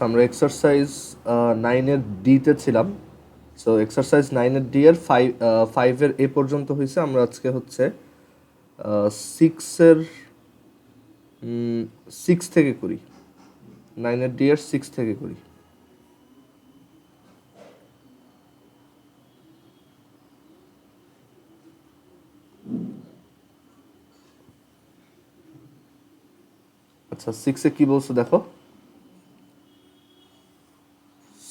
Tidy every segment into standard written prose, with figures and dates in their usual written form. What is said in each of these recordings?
আমরা এক্সারসাইজ 9-এর ডিতে ছিলাম। সো এক্সারসাইজ 9-এর ডি এর 5-এর এ পর্যন্ত হয়েছে। আমরা আজকে হচ্ছে 6-এর 6 থেকে করি, 9-এর ডি এর 6 থেকে করি। আচ্ছা, 6-এ কি বলছে দেখো।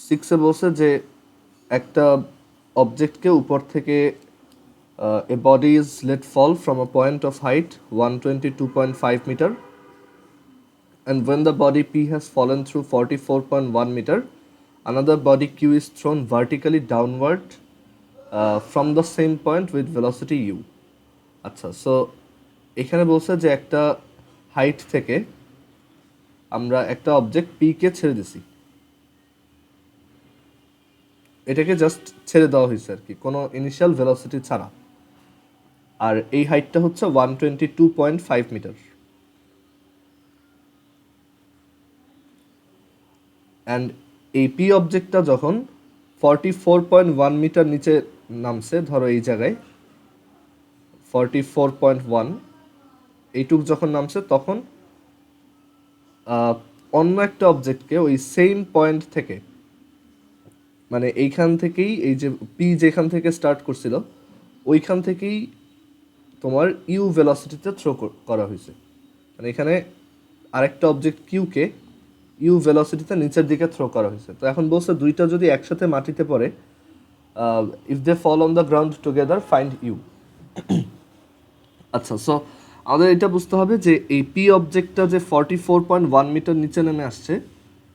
6-এ বলছে যে একটা অবজেক্টকে উপর থেকে a body is let fall from a point of height 122.5 meter, and when the body P has fallen through 44.1 meter, another body Q is thrown vertically downward from the same point with velocity u. আচ্ছা, so এখানে বলছে যে একটা height থেকে আমরা একটা object P K ছেড়ে দিছি, এটাকে জাস্ট ছেড়ে দেওয়া হয়েছে আর কি, কোনো ইনিশিয়াল ভেলোসিটি ছাড়া। আর এই হাইটটা হচ্ছে 122.5 মিটার। অ্যান্ড এই পি অবজেক্টটা যখন 44.1 মিটার নিচে নামছে, ধরো এই জায়গায় 44.1 এইটুক যখন নামছে, তখন অন্য একটা অবজেক্টকে ওই সেম পয়েন্ট থেকে, মানে এইখান থেকেই, এই যে পি যেখান থেকে স্টার্ট করছিল ওইখান থেকেই তোমার ইউ ভেলোসিটিতে থ্রো করা হয়েছে। মানে এখানে আরেকটা অবজেক্ট কিউকে ইউ ভেলোসিটিতে নিচের দিকে থ্রো করা হয়েছে। তো এখন বলছে দুইটা যদি একসাথে মাটিতে পড়ে, if they fall on the ground together find you. আচ্ছা, সো আমাদের এটা বুঝতে হবে যে এই পি অবজেক্টটা যে 44.1 মিটার নিচে নেমে আসছে,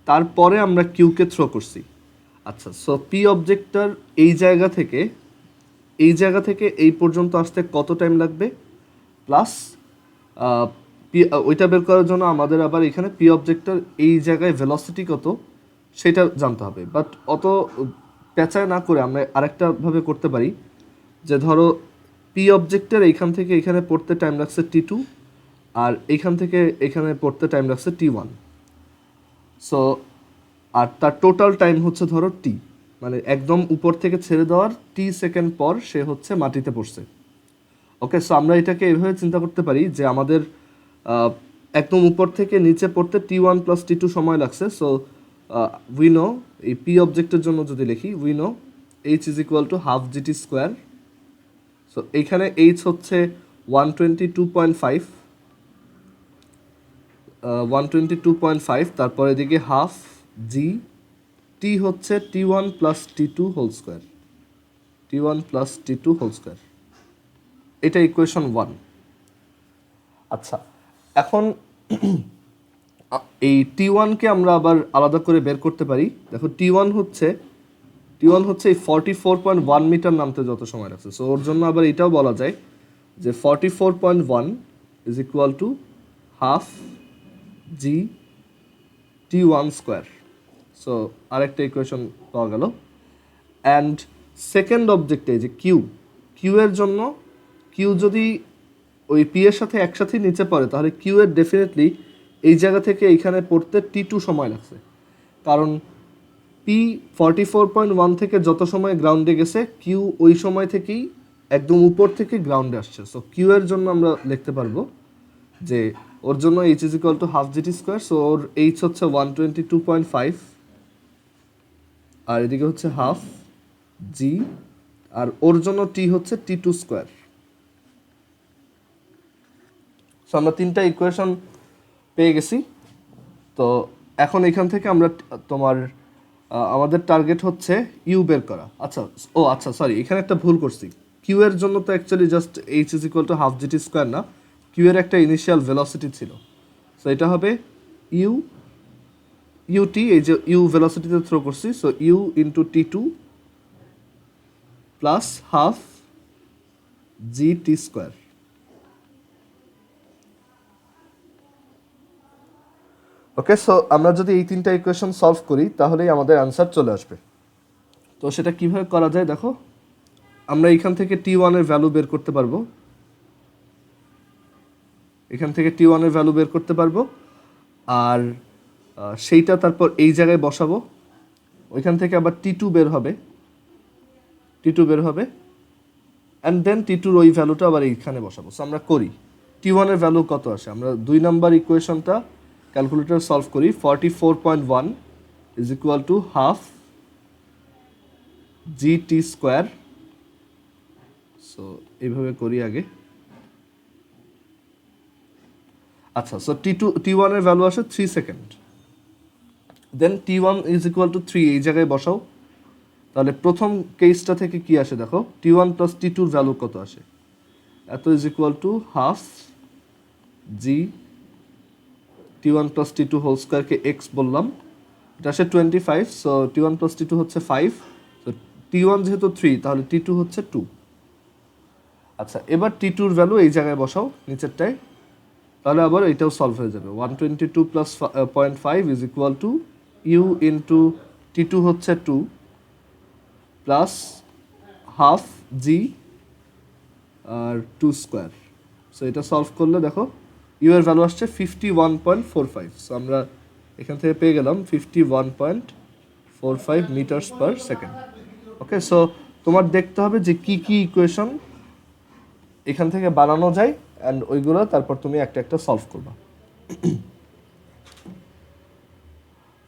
তারপরে আমরা কিউকে থ্রো করছি। আচ্ছা, সো পি অবজেক্টটার এই জায়গা থেকে এই পর্যন্ত আসতে কত টাইম লাগবে, প্লাস ওইটা বের করার জন্য আমাদের আবার এখানে পি অবজেক্টটার এই জায়গায় ভেলোসিটি কত সেটা জানতে হবে। বাট অত পেঁচায় না করে আমরা আরেকটাভাবে করতে পারি, যে ধরো পি অবজেক্টের এইখান থেকে এখানে পড়তে টাইম লাগছে T2, আর এইখান থেকে এখানে পড়তে টাইম লাগছে T1। সো আর তার টোটাল টাইম হচ্ছে ধরো টি, মানে একদম উপর থেকে ছেড়ে দেওয়ার টি সেকেন্ড পর সে হচ্ছে মাটিতে পড়ছে। ওকে, সো আমরা এটাকে এভাবে চিন্তা করতে পারি যে আমাদের একদম উপর থেকে নিচে পড়তে T1 + T2 সময় লাগছে। সো উই নো, এই পি অবজেক্টের জন্য যদি লিখি, we know H = ½ GT²। So এইখানে H হচ্ছে 122.5, তারপর এদিকে হাফ জি, টি হচ্ছে T1 + T2 whole square, T1 + T2 whole square. এটা ইকুয়েশন 1। আচ্ছা, এখন এই T1কে আমরা আবার আলাদা করে বের করতে পারি। দেখো T1 হচ্ছে এই 44.1 মিটার নামতে যত সময় লাগছে। সো ওর জন্য আবার এটাও বলা যায় যে 44.1 = ½ জি T1²। সো আরেকটা ইকুয়েশন পাওয়া গেল। অ্যান্ড সেকেন্ড অবজেক্টে যে কিউ এর জন্য, কিউ যদি ওই পি এর সাথে একসাথে নিচে পড়ে, তাহলে কিউ এর ডেফিনেটলি এই জায়গা থেকে এইখানে পড়তে T2 সময় লাগছে, কারণ পি 44.1 থেকে যত সময় গ্রাউন্ডে গেছে, কিউ ওই সময় থেকেই একদম উপর থেকে গ্রাউন্ডে আসছে। সো কিউ এর জন্য আমরা লিখতে পারবো যে ওর জন্য H = ½ GT²। সো ওর H হচ্ছে 122.5, আর এদিকে হচ্ছে হাফ জি, আর ওর জন্য টি হচ্ছে T2²। সো আমরা তিনটা ইকুয়েশন পেয়ে গেছি। তো এখন এখান থেকে আমরা আমাদের টার্গেট হচ্ছে ইউ বের করা। আচ্ছা সরি, এখানে একটা ভুল করছি। কিউ এর জন্য তো অ্যাকচুয়ালি জাস্ট H = ½ GT² না, কিউ এর একটা ইনিশিয়াল ভেলোসিটি ছিল। সো এটা হবে ইউটি, এই যে ইউ ভেলোসিটিতে থ্রো করছি, so u into T2 plus ½ GT²। Okay, so আমরা যদি এই তিনটা ইকুয়েশন সলভ করি তাহলেই আমাদের অ্যান্সার চলে আসবে। তো সেটা কিভাবে করা যায় দেখো, আমরা এখান থেকে T1 এর ভ্যালু বের করতে পারবো, আর সেইটা তারপর এই জায়গায় বসাবো, ওইখান থেকে আবার T2 বের হবে, T2 বের হবে, অ্যান্ড দেন T2 ওই ভ্যালুটা আবার এইখানে বসাবো। সো আমরা করি, T1 এর ভ্যালু কত আসে, আমরা 2 নাম্বার ইকুয়েশনটা ক্যালকুলেটর সলভ করি। 44.1 is equal to half GT square. So এইভাবে করি আগে। আচ্ছা, সো T1 এর ভ্যালু আসে 3 second, then T1 is equal to 3 এই জায়গায় বসাও। তাহলে প্রথম কেসটা থেকে কি আসে দেখো, T1 প্লাস T2 ভ্যালু কত আসে, h is equal to half g T1 plus T2 whole স্কোয়ারকে এক্স বললাম, এটা আসে 25। সো T1 প্লাস T2 হচ্ছে 5, তো T1 যেহেতু 3 তাহলে T2 হচ্ছে 2। আচ্ছা, এবার T2 ভ্যালু এই জায়গায় বসাও নিচেরটায়, তাহলে আবার এটাও সলভ হয়ে যাবে। 122 plus 0.5 is equal to u into T2 হচ্ছে 2 প্লাস হাফ জি আর 2 স্কোয়ার। সো এটা সলভ করলে দেখো ইউ এর ভ্যালু আসছে 51.45। সো আমরা এখান থেকে পেয়ে গেলাম 51.45 মিটারস পার সেকেন্ড। ওকে, সো তোমার দেখতে হবে যে কি কি ইকুয়েশন এখান থেকে বানানো যায়, অ্যান্ড ওইগুলো তারপর তুমি একটা একটা সলভ করবা।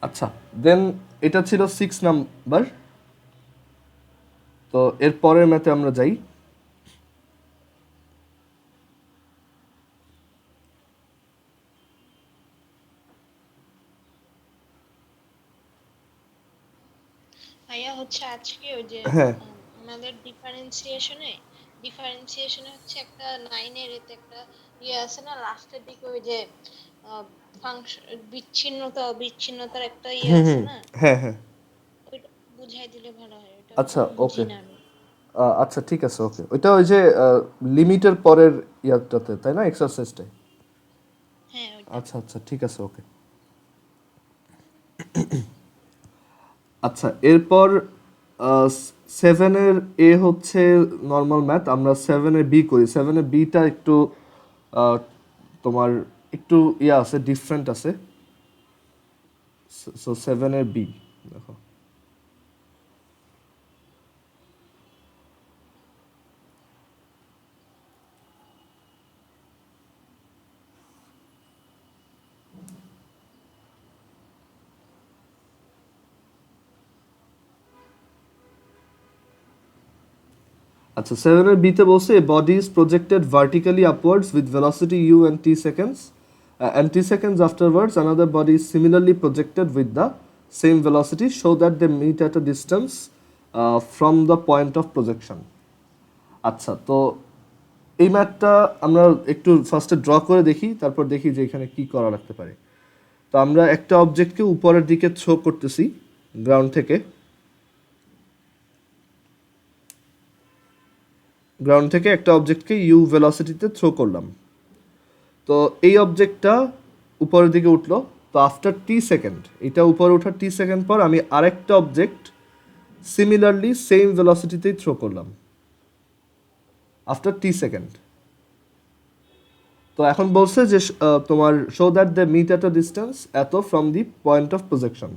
আচ্ছা, দেন এটা ছিল 6 নাম্বার। তো এর পরের ম্যাথে আমরা যাই। ভাইয়া হচ্ছে আজকে ওই যে হ্যাঁ আমাদের ডিফারেন্সিয়েশনে হচ্ছে একটা 9 এর এতে একটা ইয়ে আছে না লাস্টের দিকে, ওই যে ফাংশন বিচ্ছিন্নতার একটা ইয়ে আছে না, হ্যাঁ হ্যাঁ ওইটা বুঝাই দিলে ভালো হয়, ওটা আচ্ছা বুঝি ওকে, না আমি। আচ্ছা ঠিক আছে ওকে, ওইটা ওই যে লিমিটের পরের ইয়ারটাতে তাই না, এক্সারসাইজটাই। হ্যাঁ ওইটা। আচ্ছা আচ্ছা ঠিক আছে ওকে। আচ্ছা, এরপর 7-এর এ হচ্ছে নর্মাল ম্যাথ, আমরা 7-এর বি করি। 7-এর বিটা একটু আহ, তোমার একটু ইয়া আছে, ডিফারেন্ট আছে। সো 7-এর বি দেখো, আচ্ছা 7-এর বিতে বলছে a body is projected vertically upwards with velocity u and t seconds, and t seconds afterwards another body is similarly projected with the same velocity, show that they meet at a distance from the point of projection. আচ্ছা, তো এই ম্যাথটা আমরা একটু ফার্স্টে draw করে দেখি, তারপর দেখি যে এখানে কি করা লাগতে পারে। তো আমরা একটা অবজেক্টকে উপরের দিকে থ্রো করতেছি গ্রাউন্ড থেকে, একটা অবজেক্টকে ইউ ভেলোসিটিতে থ্রো করলাম। তো এই অবজেক্টটা উপরের দিকে উঠলো, তো আফটার টি সেকেন্ড, এটা উপরে ওঠার টি সেকেন্ড পর আমি আরেকটা অবজেক্ট সিমিলারলি সেম ভেলোসিটিতেই থ্রো করলাম আফটার টি সেকেন্ড। তো এখন বলছে যে তোমার show that the meet at a distance h from the point of projection.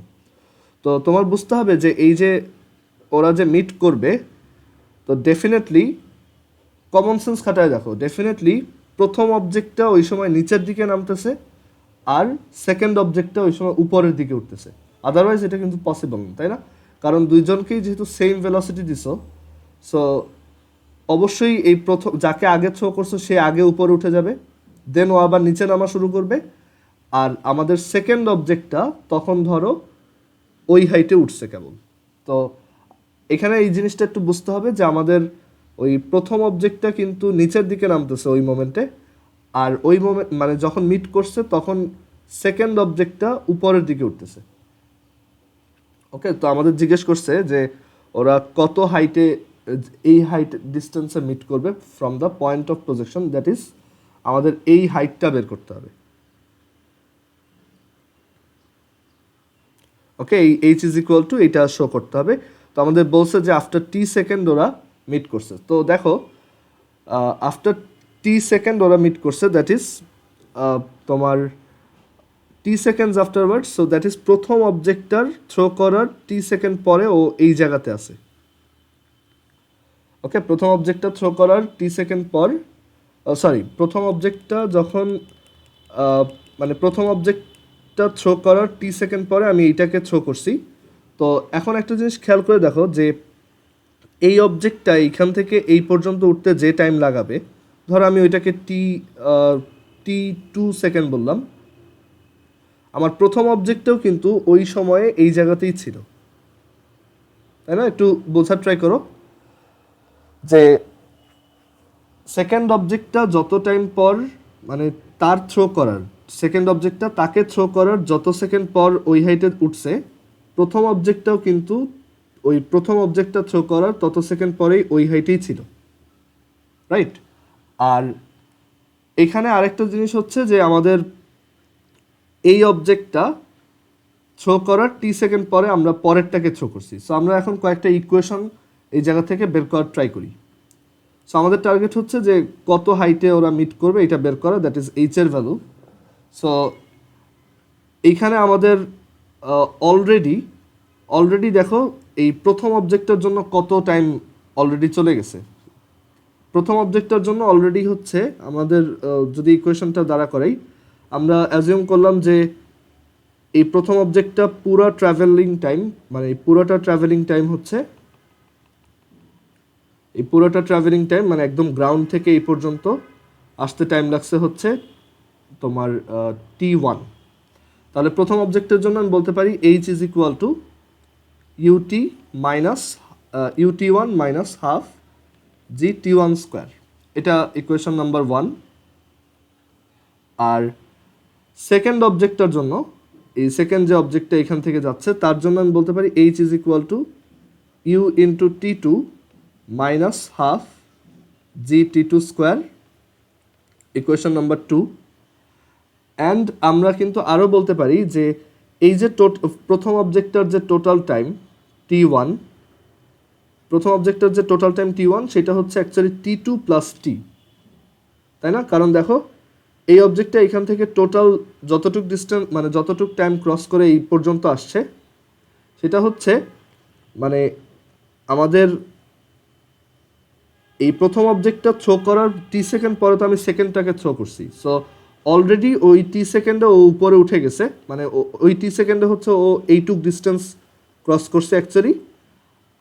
তো তোমার বুঝতে হবে যে এই যে ওরা যে মিট করবে, তো ডেফিনেটলি কমন সেন্স খাটায় দেখো, ডেফিনেটলি প্রথম অবজেক্টটা ওই সময় নিচের দিকে নামতেছে আর সেকেন্ড অবজেক্টটা ওই সময় উপরের দিকে উঠতেছে, আদারওয়াইজ এটা কিন্তু পসিবল না, তাই না? কারণ দুইজনকেই যেহেতু সেম ভেলোসিটি দিছো, সো অবশ্যই এই প্রথম যাকে আগে থ্রো করছো সে আগে উপরে উঠে যাবে, দেন ও আবার নিচে নামা শুরু করবে, আর আমাদের সেকেন্ড অবজেক্টটা তখন ধরো ওই হাইটে উঠছে কেবল। তো এখানে এই জিনিসটা একটু বুঝতে হবে যে আমাদের ওই প্রথম অবজেক্টটা কিন্তু নিচের দিকে নামতেছে ওই মোমেন্টে, আর ওই মোমেন্ট মানে যখন মিট করছে তখন সেকেন্ড অবজেক্টটা উপরের দিকে উঠতেছে। ওকে, তো আমাদের জিজ্ঞেস করছে যে ওরা কত হাইটে, এই হাইট ডিস্টেন্সে মিট করবে from the point of projection, that is আমাদের এই হাইটটা বের করতে হবে। ওকে, এই এইচ ইজ ইকুয়াল টু এটা শো করতে হবে। তো আমাদের বলছে যে আফটার টি সেকেন্ড ওরা মিট করছে। তো দেখো আফটার টি সেকেন্ড ওরা মিট করছে, দ্যাট ইজ তোমার t seconds afterwards, so that is প্রথম অবজেক্টটার থ্রো করার টি সেকেন্ড পরে ও এই জায়গাতে আছে। ওকে, প্রথম অবজেক্টটা থ্রো করার টি সেকেন্ড পর, সরি, প্রথম অবজেক্টটা যখন মানে প্রথম অবজেক্টটা থ্রো করার টি সেকেন্ড পরে আমি এইটাকে থ্রো করছি। তো এখন একটা জিনিস খেয়াল করে দেখো যে এই অবজেক্টটা এইখান থেকে এই পর্যন্ত উঠতে যে টাইম লাগাবে, ধরো আমি ওইটাকে টি 2 সেকেন্ড বললাম, আমার প্রথম অবজেক্টটাও কিন্তু ওই সময়ে এই জায়গাতেই ছিল, তাই না? একটু বোঝার ট্রাই করো যে সেকেন্ড অবজেক্টটা যত টাইম পর মানে তার থ্রো করার, সেকেন্ড অবজেক্টটা তাকে থ্রো করার যত সেকেন্ড পর ওই হাইটে উঠছে, প্রথম অবজেক্টটাও কিন্তু ওই প্রথম অবজেক্টটা থ্রো করার তত সেকেন্ড পরেই ওই হাইটেই ছিল, রাইট? আর এখানে আরেকটা জিনিস হচ্ছে যে আমাদের এই অবজেক্টটা থ্রো করার টি সেকেন্ড পরে আমরা পরেরটাকে থ্রো করছি। সো আমরা এখন কয়েকটা ইকুয়েশন এই জায়গা থেকে বের করার ট্রাই করি। সো আমাদের টার্গেট হচ্ছে যে কত হাইটে ওরা মিট করবে এটা বের করা, দ্যাট ইজ এইচ এর ভ্যালু। সো এইখানে আমাদের অলরেডি দেখো এই প্রথম অবজেক্টের জন্য কত টাইম অলরেডি চলে গেছে। প্রথম অবজেক্টটার জন্য অলরেডি হচ্ছে আমাদের যদি ইকুয়েশনটা দ্বারা করাই, আমরা অ্যাজিউম করলাম যে এই প্রথম অবজেক্টটা পুরো ট্রাভেলিং টাইম, মানে এই পুরোটা ট্রাভেলিং টাইম হচ্ছে, এই পুরোটা ট্রাভেলিং টাইম মানে একদম গ্রাউন্ড থেকে এই পর্যন্ত আসতে টাইম লাগছে হচ্ছে তোমার T1। তাহলে প্রথম অবজেক্টের জন্য আমি বলতে পারি H is equal two UT1 minus half GT1 square. এটা ইকুয়েশন নাম্বার 1। আর সেকেন্ড অবজেক্টটার জন্য, এই সেকেন্ড যে অবজেক্টটা এখান থেকে যাচ্ছে তার জন্য আমি বলতে পারি H is equal two U into T2 minus half GT2 square, equation number 2। And আমরা কিন্তু আরও বলতে পারি যে এই যে প্রথম অবজেক্টটার যে টোটাল টাইম T1, প্রথম অবজেক্টটার যে টোটাল টাইম T1 সেটা হচ্ছে অ্যাকচুয়ালি T2 প্লাস T, তাই না? কারণ দেখো এই অবজেক্টটা এখান থেকে টোটাল যতটুক ডিস্টেন্স মানে যতটুক টাইম ক্রস করে এই পর্যন্ত আসছে সেটা হচ্ছে মানে আমাদের এই প্রথম অবজেক্টটা থ্রো করার টি সেকেন্ড পরে তো আমি সেকেন্ডটাকে থ্রো করছি। সো অলরেডি ওই টি সেকেন্ডে ও উপরে উঠে গেছে, মানে ওই টি সেকেন্ডে হচ্ছে ও এইটুক ডিস্টেন্স ক্রস করছে অ্যাকচুয়ালি,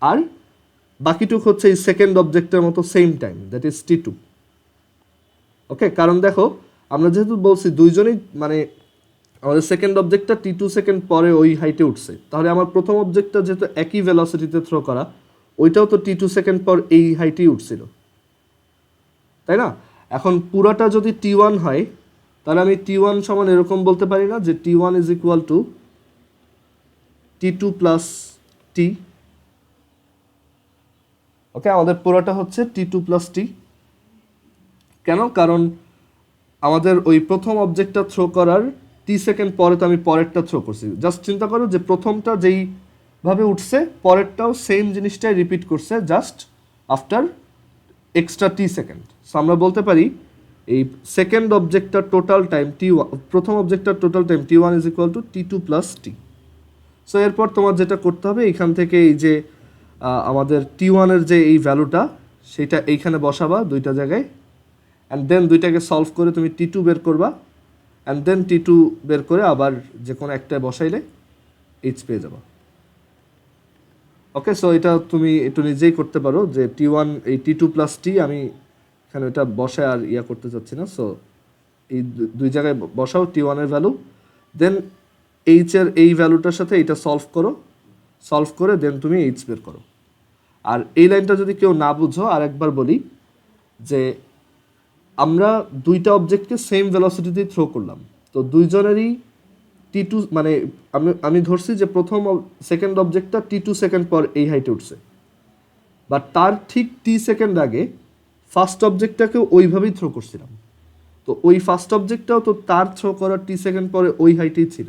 আর বাকিটুক হচ্ছে এই সেকেন্ড অবজেক্টের মতো same time, that is T2। ওকে, কারণ দেখো আমরা যেহেতু বলছি দুইজনেই মানে আমাদের সেকেন্ড অবজেক্টটা T2 সেকেন্ড পরে ওই হাইটে উঠছে, তাহলে আমার প্রথম অবজেক্টটা যেহেতু একই ভেলোসিটিতে থ্রো করা, ওইটাও তো T2 সেকেন্ড পর এই হাইটেই উঠছিল, তাই না? এখন পুরাটা যদি T1 হয় তাহলে আমি T1 সমান এরকম বলতে পারি না যে T1 is equal to T2 plus T। ওকে, আমাদের পুরোটা হচ্ছে T2 প্লাস T। কেন? কারণ আমাদের ওই প্রথম অবজেক্টটা থ্রো করার টি সেকেন্ড পরে তো আমি পরেরটা থ্রো করছি। জাস্ট চিন্তা করো যে প্রথমটা যেইভাবে উঠছে পরেরটাও সেম জিনিসটাই রিপিট করছে, জাস্ট আফটার এক্সট্রা টি সেকেন্ড। সো আমরা বলতে পারি এই সেকেন্ড অবজেক্টটার টোটাল টাইম T1, প্রথম অবজেক্টটার total time T1 is equal to T2 plus T। So এরপর তোমার যেটা করতে হবে এখান থেকে এই যে আমাদের T1 এর যে এই ভ্যালুটা সেটা এইখানে বসাবা দুইটা জায়গায়, অ্যান্ড দেন দুইটাকে সলভ করে তুমি T2 বের করবা, অ্যান্ড দেন T2 বের করে আবার যে কোনো একটা বসাইলে H পেয়ে যাবা। ওকে, সো এটা তুমি একটু নিজেই করতে পারো যে T1 এই T2 প্লাস T, আমি এখানে এটা বসায় আর ইয়া করতে চাচ্ছি না। সো এই দুই জায়গায় বসাও T1 এর ভ্যালু, দেন H এর এই ভ্যালুটার সাথে এটা সলভ করে দেন তুমি H বের করো। আর এই লাইনটা যদি কেউ না বুঝো আর একবার বলি যে আমরা দুইটা অবজেক্টকে সেম ভেলোসিটিতে থ্রো করলাম, তো দুইজনেরই T2 মানে আমি ধরছি যে প্রথম সেকেন্ড অবজেক্টটা T2 সেকেন্ড পর এই হাইটে উঠছে, বাট তার ঠিক টি সেকেন্ড আগে ফার্স্ট অবজেক্টটাকেও ওইভাবেই থ্রো করছিলাম, তো ওই ফার্স্ট অবজেক্টটাও তো তার থ্রো করার টি সেকেন্ড পরে ওই হাইটেই ছিল,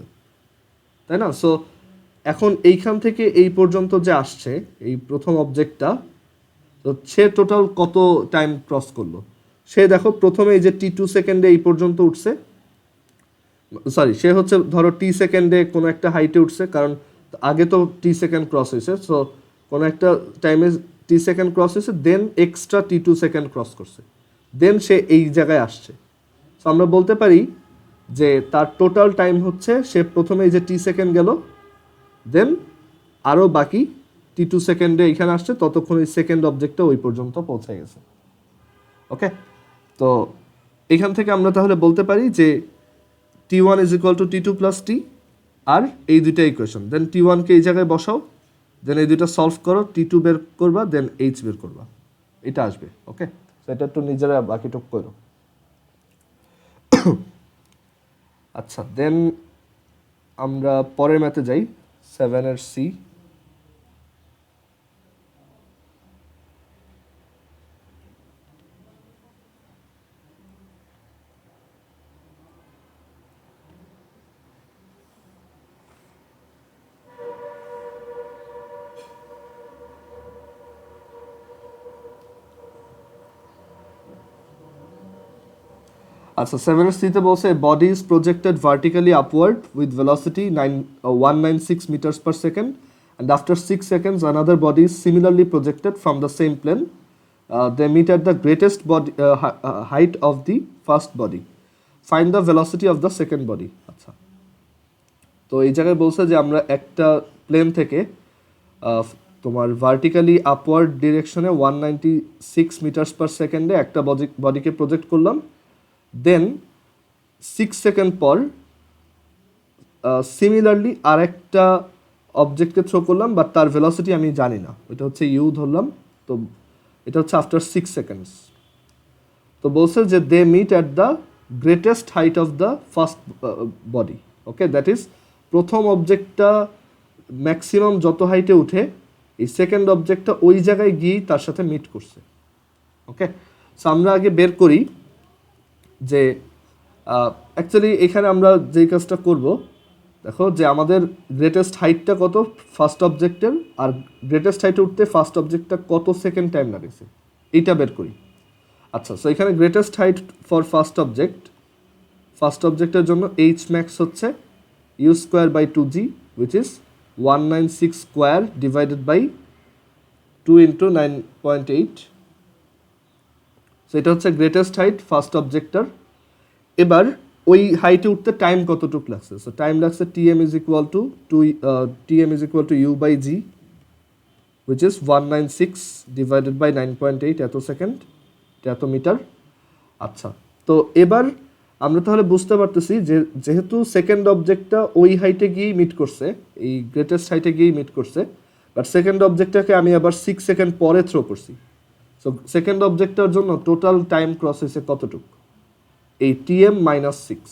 তাই না? সো এখন এইখান থেকে এই পর্যন্ত যে আসছে এই প্রথম অবজেক্টটা, তো সে টোটাল কত টাইম ক্রস করলো, সে দেখো প্রথমে এই যে T2 সেকেন্ডে এই পর্যন্ত উঠছে, সরি, সে হচ্ছে ধরো টি সেকেন্ডে কোনো একটা হাইটে উঠছে, কারণ আগে তো টি সেকেন্ড ক্রস হয়েছে, সো কোনো একটা টাইমে টি সেকেন্ড ক্রস হয়েছে, দেন এক্সট্রা T2 সেকেন্ড ক্রস করছে, দেন সে এই জায়গায় আসছে। সো আমরা বলতে পারি যে তার টোটাল টাইম হচ্ছে, সে প্রথমে এই যে টি সেকেন্ড গেল, দেন আরও বাকি T2 সেকেন্ডে এখানে আসছে, ততক্ষণ এই সেকেন্ড অবজেক্টটা ওই পর্যন্ত পৌঁছে গেছে। ওকে, তো এখান থেকে আমরা তাহলে বলতে পারি যে T1 is equal to T2 plus t, আর এই দুইটা ইকুয়েশন, দেন T1কে এই জায়গায় বসাও, দেন এই দুইটা সলভ করো, T2 বের করবা, দেন এইচ বের করবা, এটা আসবে। ওকে, তো এটা একটু নিজেরা বাকিটুক করো। আচ্ছা, দেন আমরা পরের ম্যাথে যাই, 7-এর সি। আচ্ছা, 7-এর সিতে বলছে body is projected vertically upward with velocity 196 metres per second, and after 6 seconds another body is similarly projected from the same plane. They meet at the greatest height of the first body. Find the velocity of the second body. আচ্ছা, তো এই জায়গায় বলছে যে আমরা একটা plane থেকে তোমার ভার্টিক্যালি আপওয়ার্ড ডিরেকশনে 196 মিটার্স পার সেকেন্ডে একটা বডিকে প্রজেক্ট করলাম, দেন 6 সেকেন্ড পর সিমিলারলি আরেকটা অবজেক্টকে থ্রো করলাম, বাট তার ভেলোসিটি আমি জানি না, এটা হচ্ছে ইউ ধরলাম, তো এটা হচ্ছে আফটার 6 সেকেন্ডস। তো বলছে যে they meet at the greatest height of the first body. Okay, that is প্রথম অবজেক্টটা ম্যাক্সিমাম যত হাইটে উঠে, এই সেকেন্ড অবজেক্টটা ওই জায়গায় গিয়েই তার সাথে মিট করছে। ওকে, সো আমরা আগে বের করি যে অ্যাকচুয়ালি এখানে আমরা যেই কাজটা করব, দেখো যে আমাদের গ্রেটেস্ট হাইটটা কত ফার্স্ট অবজেক্টের, আর গ্রেটেস্ট হাইটে উঠতে ফার্স্ট অবজেক্টটা কত সেকেন্ড টাইম লাগেছে, এইটা বের করি। আচ্ছা, সো এখানে গ্রেটেস্ট হাইট ফর ফার্স্ট অবজেক্টের জন্য এইচ ম্যাক্স হচ্ছে u square by 2g, which is 196 square divided by 2 into 9.8। So এটা হচ্ছে গ্রেটেস্ট হাইট ফার্স্ট অবজেক্টটার। এবার ওই হাইটে উঠতে টাইম কতটুকু লাগছে, সো টাইম লাগছে Tm is equal to u by g, which is 196 divided by 9.8, এত সেকেন্ড, এত মিটার। আচ্ছা, তো এবার আমরা তাহলে বুঝতে পারতেছি যে যেহেতু সেকেন্ড অবজেক্টটা ওই হাইটে গিয়েই মিট করছে, এই গ্রেটেস্ট হাইটে গিয়েই মিট করছে, বাট সেকেন্ড অবজেক্টটাকে আমি আবার 6 সেকেন্ড পরে থ্রো করছি, সো সেকেন্ড অবজেক্টটার জন্য টোটাল টাইম ক্রস হয়েছে কতটুকু, এই Tm মাইনাস 6,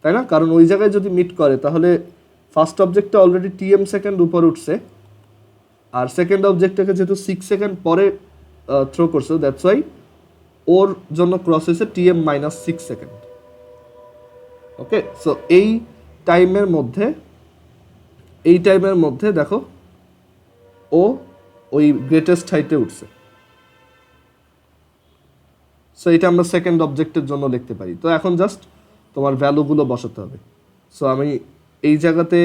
তাই না? কারণ ওই জায়গায় যদি মিট করে তাহলে ফার্স্ট অবজেক্টটা অলরেডি Tm সেকেন্ড উপরে উঠছে, আর সেকেন্ড অবজেক্টটাকে যেহেতু 6 সেকেন্ড পরে থ্রো করছে, দ্যাটস ওয়াই ওর জন্য ক্রস হয়েছে Tm মাইনাস 6 সেকেন্ড। ওকে, সো এই টাইমের মধ্যে দেখো ও ওই গ্রেটেস্ট হাইটে উঠছে, সো এটা আমরা সেকেন্ড অবজেক্টের জন্য লিখতে পারি। তো এখন জাস্ট তোমার ভ্যালুগুলো বসাতে হবে। সো আমি এই জায়গাতে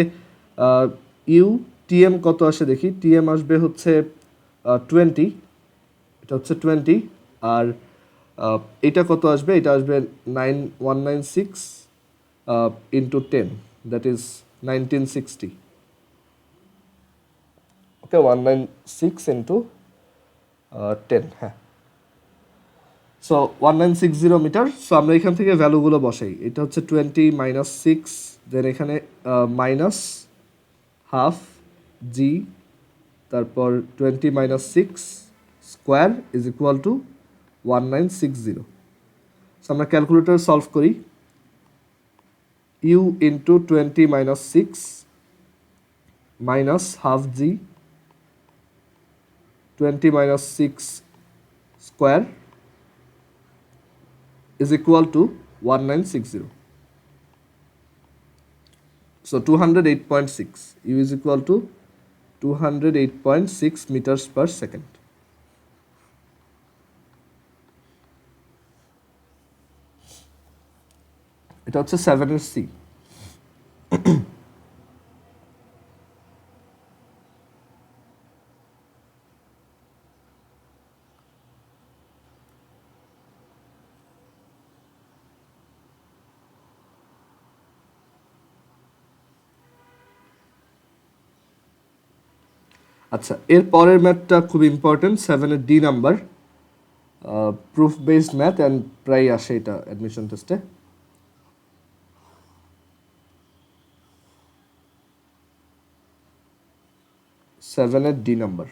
ইউ Tm কত আসে দেখি, Tm আসবে হচ্ছে 20, এটা হচ্ছে 20, আর এটা কত আসবে, এটা আসবে 196 into 10, that is 1960। Okay, 196 into 10, হ্যাঁ, সো 1960 মিটার। সো আমরা এখান থেকে ভ্যালুগুলো বসাই, এটা হচ্ছে 20 মাইনাস 6, দেন এখানে মাইনাস হাফ জি, তারপর 20 minus 6 square is equal to 1960। So আমরা ক্যালকুলেটর সলভ করি, u into 20 minus 6 minus half g, 20 minus 6 square is equal to 1960. So 208.6, U is equal to 208.6 meters per second. এটা হচ্ছে 7 এর C. আচ্ছা, এর পরের ম্যাথটা খুব ইম্পর্টেন্ট, 7 এর D number, proof based math, and প্রায় আসে এটা অ্যাডমিশন টেস্টে। সেভেনের ডি নাম্বার।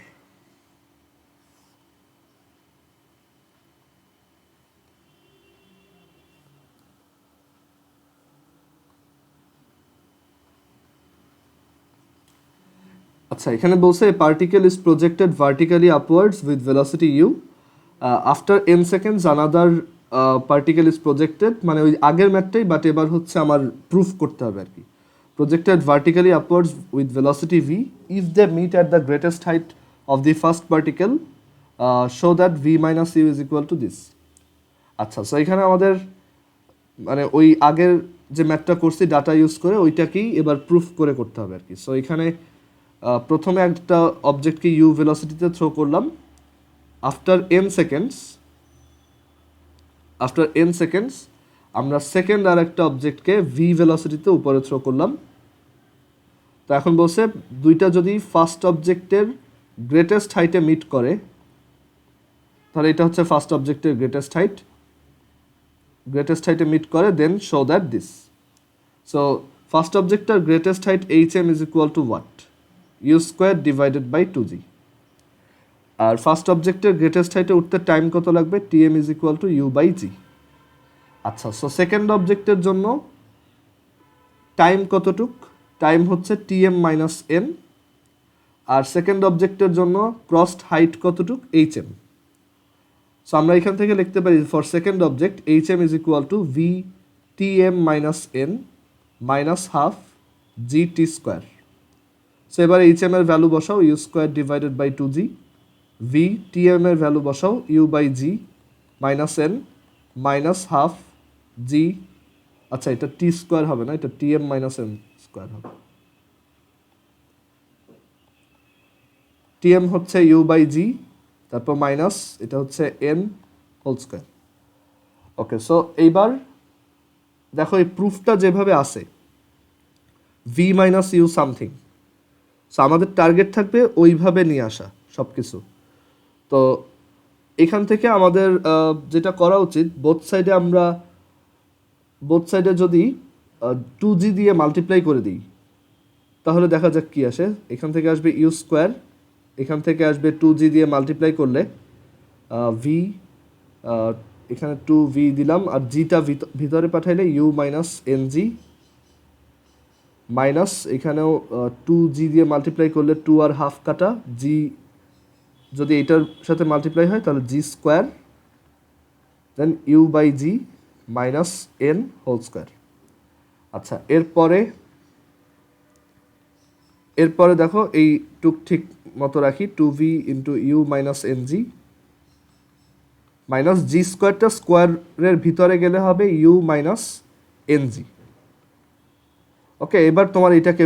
আচ্ছা, এখানে বলছে particle is projected vertically upwards with velocity u, after n seconds another particle is projected, মানে ওই আগের ম্যাথটাই, বাট এবার হচ্ছে আমার প্রুফ করতে হবে আর কি। Projected vertically upwards with velocity v if they meet at the greatest height of the first particle, show that v minus u is equal to this. আচ্ছা, সো এখানে আমাদের মানে ওই আগের যে ম্যাথটা করছি ডাটা ইউজ করে ওইটাকেই এবার প্রুফ করে করতে হবে আর কি। সো এখানে প্রথমে একটা অবজেক্টকে ইউ ভেলোসিটিতে থ্রো করলাম, আফটার এন সেকেন্ডস আমরা সেকেন্ড আর একটা অবজেক্টকে ভি ভেলোসিটিতে উপরে থ্রো করলাম। তো এখন বলছে দুইটা যদি ফার্স্ট অবজেক্টের গ্রেটেস্ট হাইটে মিট করে, তাহলে এটা হচ্ছে ফার্স্ট অবজেক্টের গ্রেটেস্ট হাইটে মিট করে, then show that this. So first অবজেক্টটার greatest height h m is equal to what, u square divided by 2g। আর ফার্স্ট অবজেক্টের গ্রেটেস্ট হাইটে উঠতে টাইম কত লাগবে, tm is equal to u by g. আচ্ছা, সো সেকেন্ড অবজেক্টের জন্য টাইম কতটুক, টাইম হচ্ছে টিএম মাইনাস এন, আর সেকেন্ড অবজেক্টের জন্য ক্রসড হাইট কতটুক, এইচ এম। সো আমরা এখান থেকে লিখতে পারি for second object H m is equal to v tm minus n minus half g t square. So এবার এইচ এম এর ভ্যালু বসাও, u square divided by 2g, v t m এর value বসাও, u by g minus n minus half g, আচ্ছা এটা t square হবে না, এটা t m minus n square হবে। টি এম হচ্ছে ইউ বাই জি, তারপর মাইনাস এটা হচ্ছে n whole square. Okay, so এইবার দেখো এই প্রুফটা যেভাবে আসে v minus u something, so আমাদের টার্গেট থাকবে ওইভাবে নিয়ে আসা সব কিছু। তো এখান থেকে আমাদের যেটা করা উচিত, বোথ সাইডে যদি 2g দিয়ে মাল্টিপ্লাই করে দিই, তাহলে দেখা যাক কি আসে। এখান থেকে আসবে ইউ স্কোয়ার, এখান থেকে আসবে 2g দিয়ে মাল্টিপ্লাই করলে ভি, এখানে 2v দিলাম, আর জিটা ভিতরে পাঠাইলে u minus n g, minus এখানেও 2g দিয়ে মাল্টিপ্লাই করলে 2 আর হাফ কাটা, জি যদি এটার সাথে মাল্টিপ্লাই হয় তাহলে g square, then u by g minus n whole square. আচ্ছা, এরপরে দেখো এই টুক ঠিক মতো রাখি, 2v into u minus n g minus g স্কোয়ারটা স্কোয়ারের ভিতরে গেলে হবে u minus n g. Okay, এবার তোমার এটাকে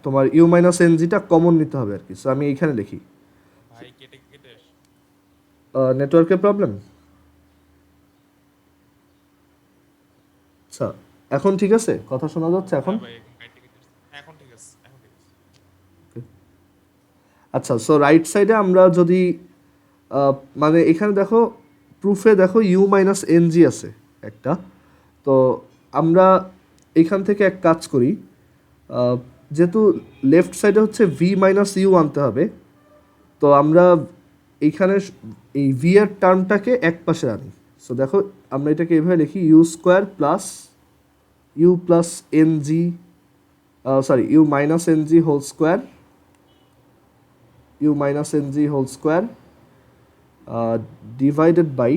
তোমার ইউ মাইনাস এন জিটা কমন নিতে হবে আর কি। সো আমি এইখানে লিখি, নেটওয়ার্কের প্রবলেম। আচ্ছা, এখন ঠিক আছে, কথা শোনা যাচ্ছে এখন? আচ্ছা, সো রাইট সাইডে আমরা যদি মানে এখানে দেখো প্রুফে দেখো ইউ মাইনাস এন জি আছে একটা, তো আমরা এখান থেকে এক কাজ করি, যেহেতু লেফট সাইডে হচ্ছে ভি মাইনাস ইউ আনতে হবে, তো আমরা এইখানে এই ভি এর টার্মটাকে এক পাশে আনি। সো দেখো আমরা এটাকে এভাবে লিখি, u square plus u plus n g, u minus n g whole square, u minus n g whole square divided by,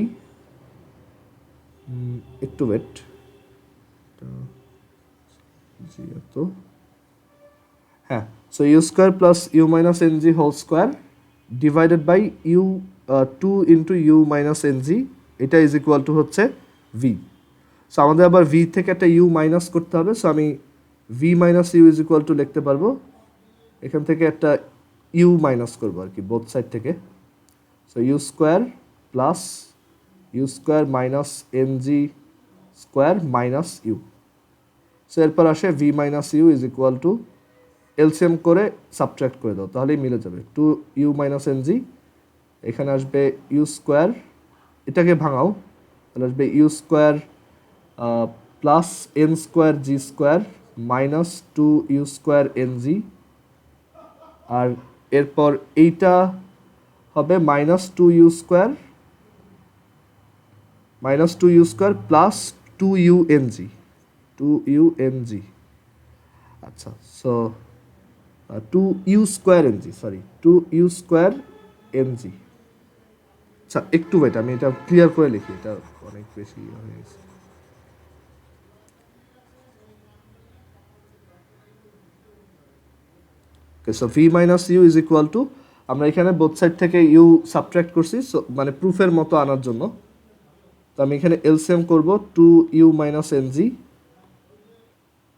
একটু ওয়েট, হ্যাঁ, so u square plus u minus n g whole square divided by u 2 into u minus n g, এটা is equal to হচ্ছে v. So আমাদের আবার V থেকে একটা you minus করতে হবে, সো আমি v minus u is equal to লিখতে পারবো এখান থেকে একটা ইউ মাইনাস করবো আর কি বোথ সাইড থেকে। So u square plus u square minus n g square minus u. So এরপর আসে v minus u is equal to LCM করে সাবট্রাক্ট করে দাও, তাহলেই মিলে যাবে। Two u minus n g, এখানে আসবে ইউ স্কোয়ার, এটাকে ভাঙাও, তাহলে আসবে u square plus n square g square minus two u square n g, আর এরপর এইটা হবে minus two u square plus two u n g. আচ্ছা, so two u square n g, আচ্ছা একটু ওয়েট, আমি এটা ক্লিয়ার করে লিখি, এটা অনেক বেশি হয়ে গেছে। Okay, so v minus u is equal to, আমরা এখানে বোথ সাইড থেকে ইউ সাবট্রাক্ট করছি, সো মানে প্রুফের মতো আনার জন্য। তো আমি এখানে এলসিএম করব two u minus n g,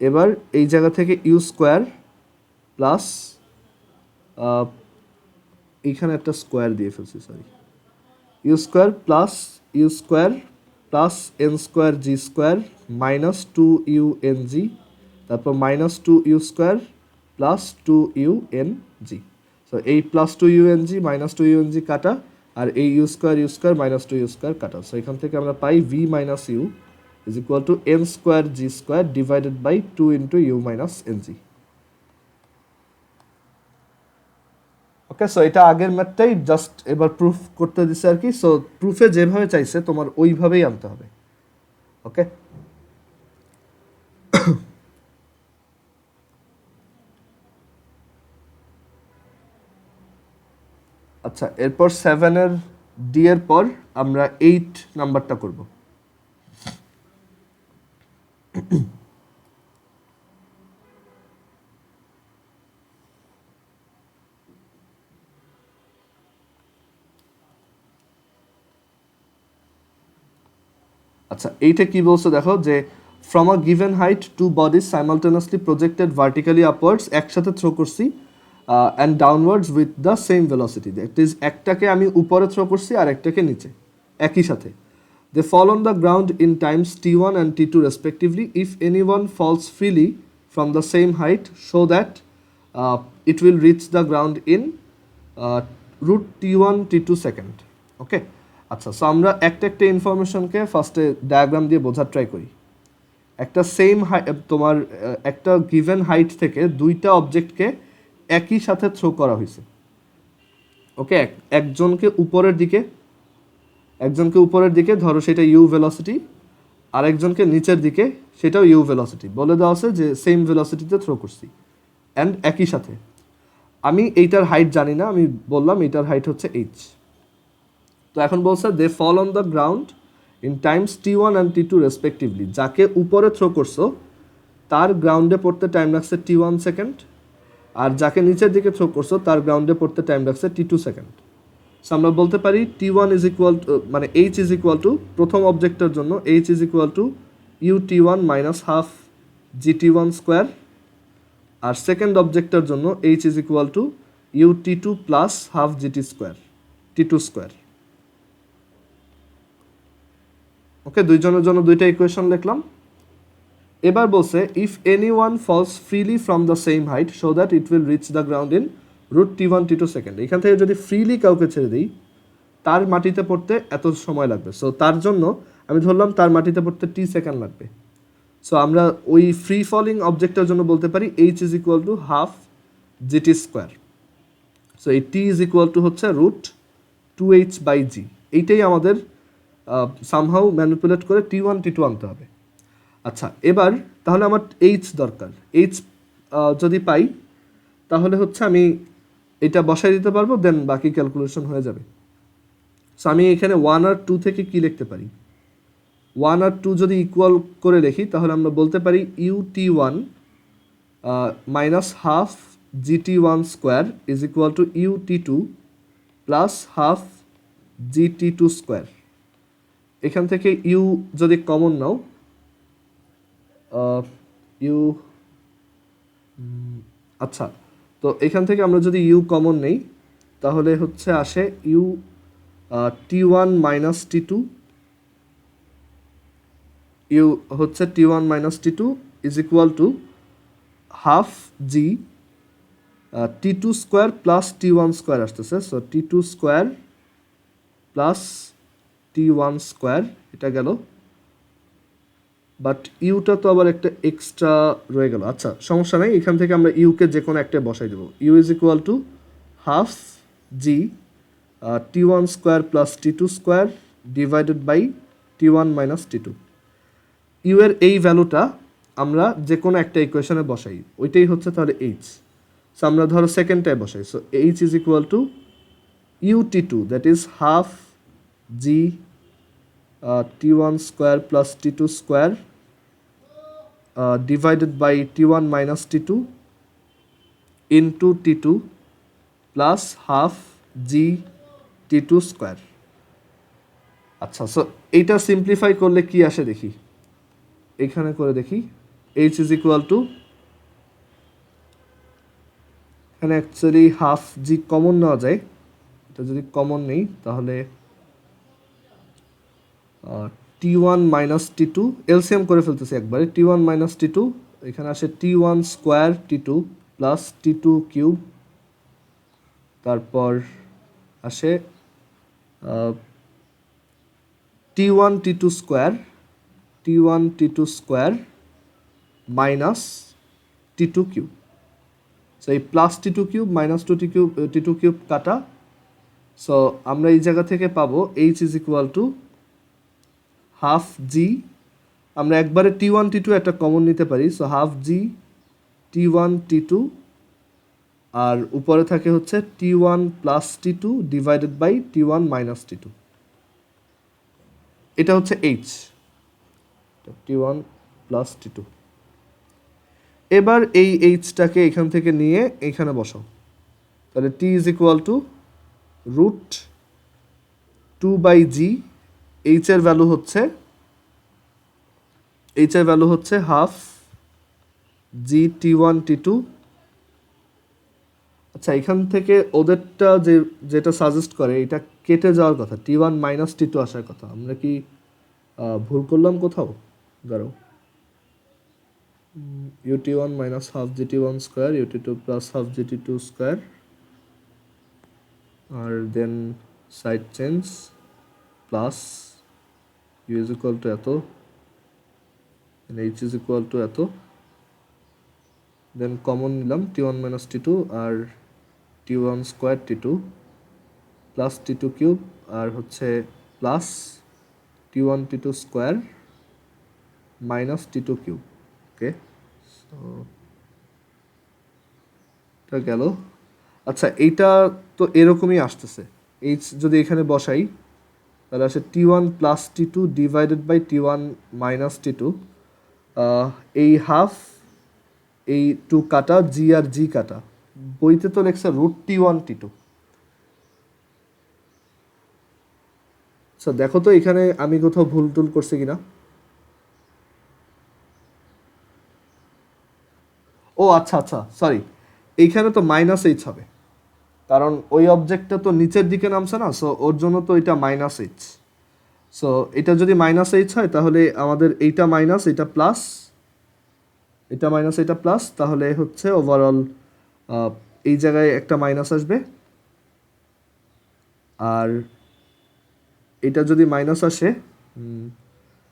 এবার এই জায়গা থেকে ইউ স্কোয়ার প্লাস এইখানে একটা স্কোয়ার দিয়ে ফেলছি, sorry, u square plus n square g square minus two u n g, তারপর minus two u square plus two u n g. So এই plus two u n g minus two u n g কাটা, আর এই u square minus two u square কাটা। So এখান থেকে আমরা পাই v minus u is equal to n square g square divided by two into u minus n g. Okay, so এটা আগের ম্যাথটাই জাস্ট এবার প্রুফ করতে দিছে আর কি। সো প্রুফে যেভাবে চাইছে তোমার ওইভাবেই আনতে হবে। ওকে, আচ্ছা এরপর 7-এর ডি এর পর আমরা 8 নাম্বারটা করব। আচ্ছা এইটা কি বলছো দেখো, যে from a given height two bodies simultaneously projected vertically upwards, একসাথে থ্রো করছি and downwards with the same velocity. That is একটাকে আমি উপরে থ্রো করছি আর একটাকে নিচে একই সাথে। They fall on the ground in times t one and t two respectively. If any one falls freely from the same height show that it will reach the ground in root t one t two second. Okay, আচ্ছা, so আমরা একটা একটা ইনফরমেশনকে ফার্স্টে diagram দিয়ে বোঝার try করি। একটা same তোমার একটা গিভেন হাইট থেকে দুইটা অবজেক্টকে একই সাথে থ্রো করা হয়েছে। ওকে, একজনকে উপরের দিকে ধরো সেটা ইউ ভেলোসিটি, আর একজনকে নিচের দিকে সেটাও ইউ ভেলোসিটি, বলে দেওয়া আছে যে সেম ভেলোসিটিতে থ্রো করছি অ্যান্ড একই সাথে। আমি এইটার হাইট জানি না, আমি বললাম এইটার হাইট হচ্ছে এইচ। তো এখন বলছে they fall on the ground in times t one and t two respectively. যাকে উপরে থ্রো করছো তার গ্রাউন্ডে পড়তে টাইম লাগছে টি1 সেকেন্ড, আর যাকে নিচের দিকে থ্রো করছো তার গ্রাউন্ডে পড়তে টাইম লাগছে টি2 সেকেন্ড। সো আমরা বলতে পারি টি1 ইজ ইকুয়াল টু, মানে এইচ ইজ ইকুয়াল টু, প্রথম অবজেক্টের জন্য h is equal to u t one minus half g t one square, আর সেকেন্ড অবজেক্টের জন্য h is equal to u t two plus half g t square t two square. Okay, দুইজনের জন্য দুইটা ইকুয়েশন লিখলাম। এবার বলছে if any one falls freely from the same height so that it will reach the ground in root t one t two second. এখান থেকে যদি freely কাউকে ছেড়ে দিই তার মাটিতে পড়তে এত সময় লাগবে। সো তার জন্য আমি ধরলাম তার মাটিতে পড়তে টি সেকেন্ড লাগবে। সো আমরা ওই ফ্রি ফলিং অবজেক্টের জন্য বলতে পারি h is equal to half g t square. So এই টি ইজ ইকুয়াল টু হচ্ছে রুট 2h বাই জি। এইটাই আমাদের সামহাউ ম্যানিপুলেট করে টি1 টি2 আনতে হবে। আচ্ছা, এবার তাহলে আমার এইচ দরকার। এইচ যদি পাই তাহলে হচ্ছে আমি এটা বসাই দিতে পারবো, দেন বাকি ক্যালকুলেশন হয়ে যাবে। সো আমি এখানে 1 আর 2 থেকে কি লিখতে পারি? 1 আর 2 যদি ইকুয়াল করে লিখি তাহলে আমরা বলতে পারি u t one minus half g t one square is equal to u t two plus half g t two square. এখান থেকে ইউ যদি কমন নাও ইউ আচ্ছা, তো এখান থেকে আমরা যদি ইউ কমন নেই তাহলে হচ্ছে আসে u t one minus t two, u হচ্ছে t one minus t two is equal to half g t two square plus t one square আসতেছে, so t two square plus t one square, এটা গেল, but Yuta তো আবার একটা extra রয়ে গেল। আচ্ছা সমস্যা নেই, এখান থেকে আমরা ইউকে যে কোনো একটা বসাই দেবো। U is equal to half g t one square plus t two square divided by t one minus t two. U এর এই ভ্যালুটা আমরা যে কোনো একটা ইকুয়েশনে বসাই, ওইটাই হচ্ছে তাহলে এইচ। সো আমরা ধরো সেকেন্ডটায় বসাই, so h is equal to u t two, that is half g t one square plus t two square divided by t1 minus t2 into t2 plus half g t2 square. আচ্ছা, so এইটা simplify করলে কি আসে দেখি, এখানে করে দেখি। h is equal to, এখানে অ্যাকচুয়ালি হাফ জি কমন নেওয়া যায়, এটা যদি কমন নেই তাহলে t one minus t two, LCM করে ফেলতেছি একবারে, t one minus t two, এখানে আসে t one square t two plus t two cube, তারপর আসে t one t two square, t one t two square minus t two cube. So এই plus t two cube minus t two cube কাটা, so আমরা এই জায়গা থেকে পাবো h is equal to half g, আমরা একবারে টি ওয়ান টি টু একটা কমন নিতে পারি, so half g t one t two, আর উপরে থাকে হচ্ছে t one plus t two divided by t one minus t two, এটা হচ্ছে h, t one plus t two. এবার এই এইচটাকে এখান থেকে নিয়ে এখানে বসাও, তাহলে t is equal to root two by g, h এর ভ্যালু হচ্ছে half g t one t two. আচ্ছা, এখান থেকে ওদেরটা যেটা সাজেস্ট করে এটা কেটে যাওয়ার কথা, t one minus t two আসার কথা, আমরা কি ভুল করলাম কোথাও? দাঁড়াও, u t one minus half g t one square u t two plus half g t two square, আর then side change plus u is equal to এত, এইচ ইজ ইকুয়াল টু এত, দেন কমন নিলাম t one minus t two আর t one square t two plus t two cube, আর হচ্ছে plus t one t two square minus t two cube. Okay, so এটা গেল। আচ্ছা, এইটা তো এরকমই আসতেছে, এইচ যদি এখানে বসাই তাহলে আসে t one plus t two divided by t one minus t two, এই হাফ এই টু কাটা, জি আর জি কাটা, বইতে তো লেখছে root t one t two. আচ্ছা দেখো তো এখানে আমি কোথাও ভুল টুল করছি কিনা। ও আচ্ছা আচ্ছা, সরি, এইখানে তো মাইনাস এইচ হবে, কারণ ওই অবজেক্টটা তো নিচের দিকে নামছে না, সো ওর জন্য তো এটা মাইনাস এইচ। সো এটা যদি মাইনাস এইচ হয় তাহলে আমাদের এইটা মাইনাস এটা প্লাস, এটা মাইনাস এটা প্লাস, তাহলে হচ্ছে ওভারঅল এই জায়গায় একটা মাইনাস আসবে, আর এটা যদি মাইনাস আসে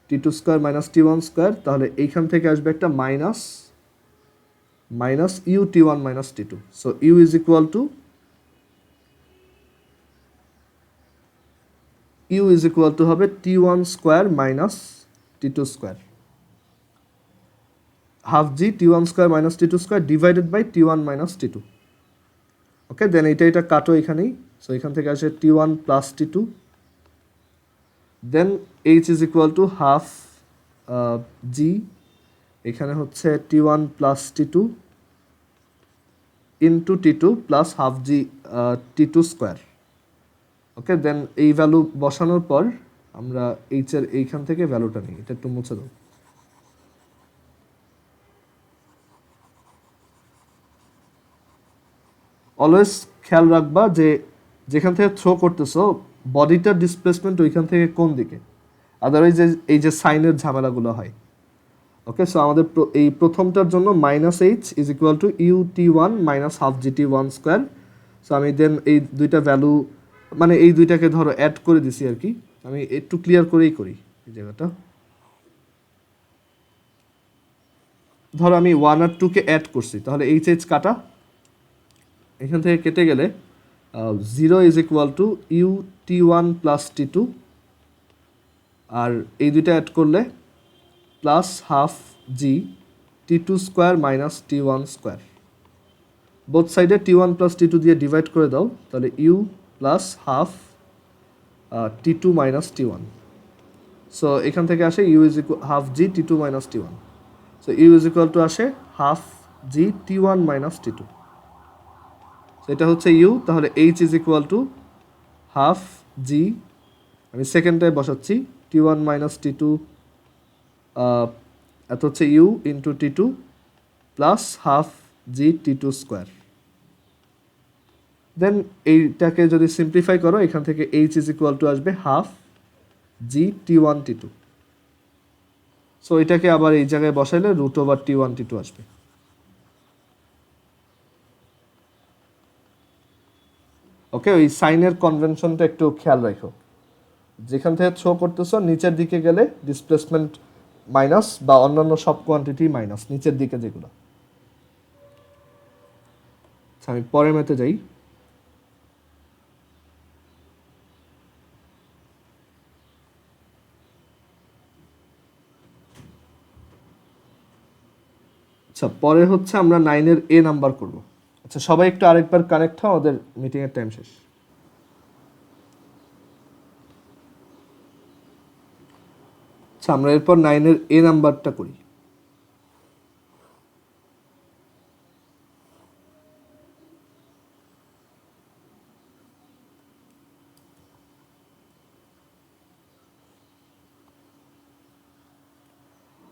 t two square minus t one square, তাহলে এইখান থেকে আসবে একটা minus minus u t one minus t two. So u is equal to হবে t one square minus t two square, half g t one square minus t two square divided by t one minus t two. Okay, then এটা কাটো এখানেই, so এখান থেকে আসে t one plus t two, then h is equal to half জি, এখানে হচ্ছে t one plus t two into T two plus half g t two square. ওকে, দেন এই value বসানোর পর আমরা এইচ এর এইখান থেকে ভ্যালুটা নিই, এটা একটু মুছে দাও। অলওয়েজ খেয়াল রাখবা যে যেখান থেকে থ্রো করতেছো বডিটার ডিসপ্লেসমেন্ট ওইখান থেকে কোন দিকে, আদারওয়াইজ এই যে সাইনের ঝামেলাগুলো হয়। ওকে, সো আমাদের এই প্রথমটার জন্য -h is equal two ut1 minus half gt1 square. So আমি দেন এই দুইটা ভ্যালু মানে এই দুইটাকে ধরো অ্যাড করে দিছি আর কি, আমি একটু ক্লিয়ার করেই করি এই জায়গাটা। ধরো আমি 1 আর 2 কে অ্যাড করছি, তাহলে এইচ কাটা, এখান থেকে কেটে গেলে 0 is equal two ut1 plus t2, আর এই দুইটা অ্যাড করলে plus half g t2 square minus t1 square. Both সাইডে t1 প্লাস t2 দিয়ে ডিভাইড করে দাও, তাহলে u plus half t2 minus t1। So এখান থেকে আসে u is equal half g t2 minus t1। So u is equal to আসে half g t1 minus t2। এটা হচ্ছে u, তাহলে h is equal to half g, আমি সেকেন্ডটায় বসাচ্ছি t1 মাইনাস t2, এত হচ্ছে u into t2 plus half g t2 square. Then এইটাকে যদি সিম্পলিফাই করো, এখান থেকে h ইজ ইকুয়াল টু আসবে half g t1 t2। So এটাকে আবার এই জায়গায় বসাইলে রুট ওভার t1 t2 আসবে। ওকে, ওই সাইনের কনভেনশনটা একটু খেয়াল রাখো, যেখান থেকে থ্রো করতেছো নিচের দিকে গেলে ডিসপ্লেসমেন্ট মাইনাস, বা অন্যান্য সব কোয়ান্টিটি মাইনাস নিচের দিকে যেগুলো। আমি পরের ম্যাথে যাই। আচ্ছা, পরে হচ্ছে আমরা 9-এর এ নাম্বার করব। আচ্ছা, সবাই একটু আরেকবার কানেক্ট হও, আমাদের মিটিংয়ের টাইম শেষ। আচ্ছা, আমরা এরপর 9-এর এ নাম্বারটা করি।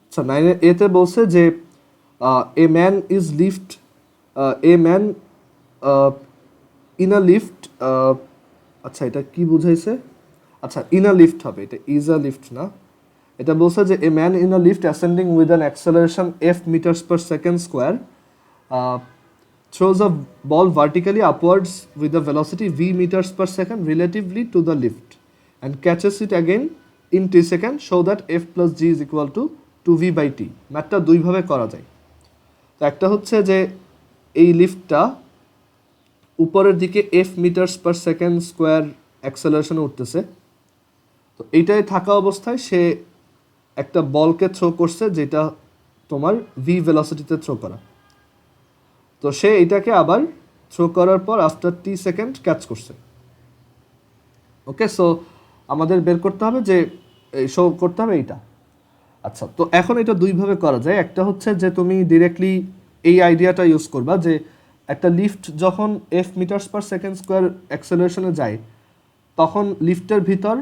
আচ্ছা, 9-এর এতে বলছে যে a man is lift, A man in a lift. আচ্ছা, এটা কি বুঝাইছে? আচ্ছা, ইন আ লিফট হবে, এটা ইজ আ লিফট না। এটা বলছে যে a man in a lift ascending with an acceleration f metres per second square throws a ball vertically upwards with a velocity v meters per second relatively to the lift and catches it again in t seconds, so that f plus g is equal to 2v by t। ম্যাথটা দুইভাবে করা যায়। তো একটা হচ্ছে যে এই লিফটটা উপরের দিকে f metres per second square অ্যাক্সেলারেশনে উঠতেছে, তো এইটাই থাকা অবস্থায় সে একটা বলকে থ্রো করছে যেটা তোমার ভি ভেলোসিটিতে থ্রো করা। তো সে এটাকে আবার থ্রো করার পর আফটার টি সেকেন্ড ক্যাচ করছে। ওকে, সো আমাদের বের করতে হবে যে শো করতে হবে এইটা। আচ্ছা, তো এখন এটা দুইভাবে করা যায়। একটা হচ্ছে যে তুমি ডিরেক্টলি এই আইডিয়াটা ইউজ করবা যে একটা লিফট যখন f metres per second square অ্যাক্সেলারেশনে যায়, তখন লিফটের ভিতর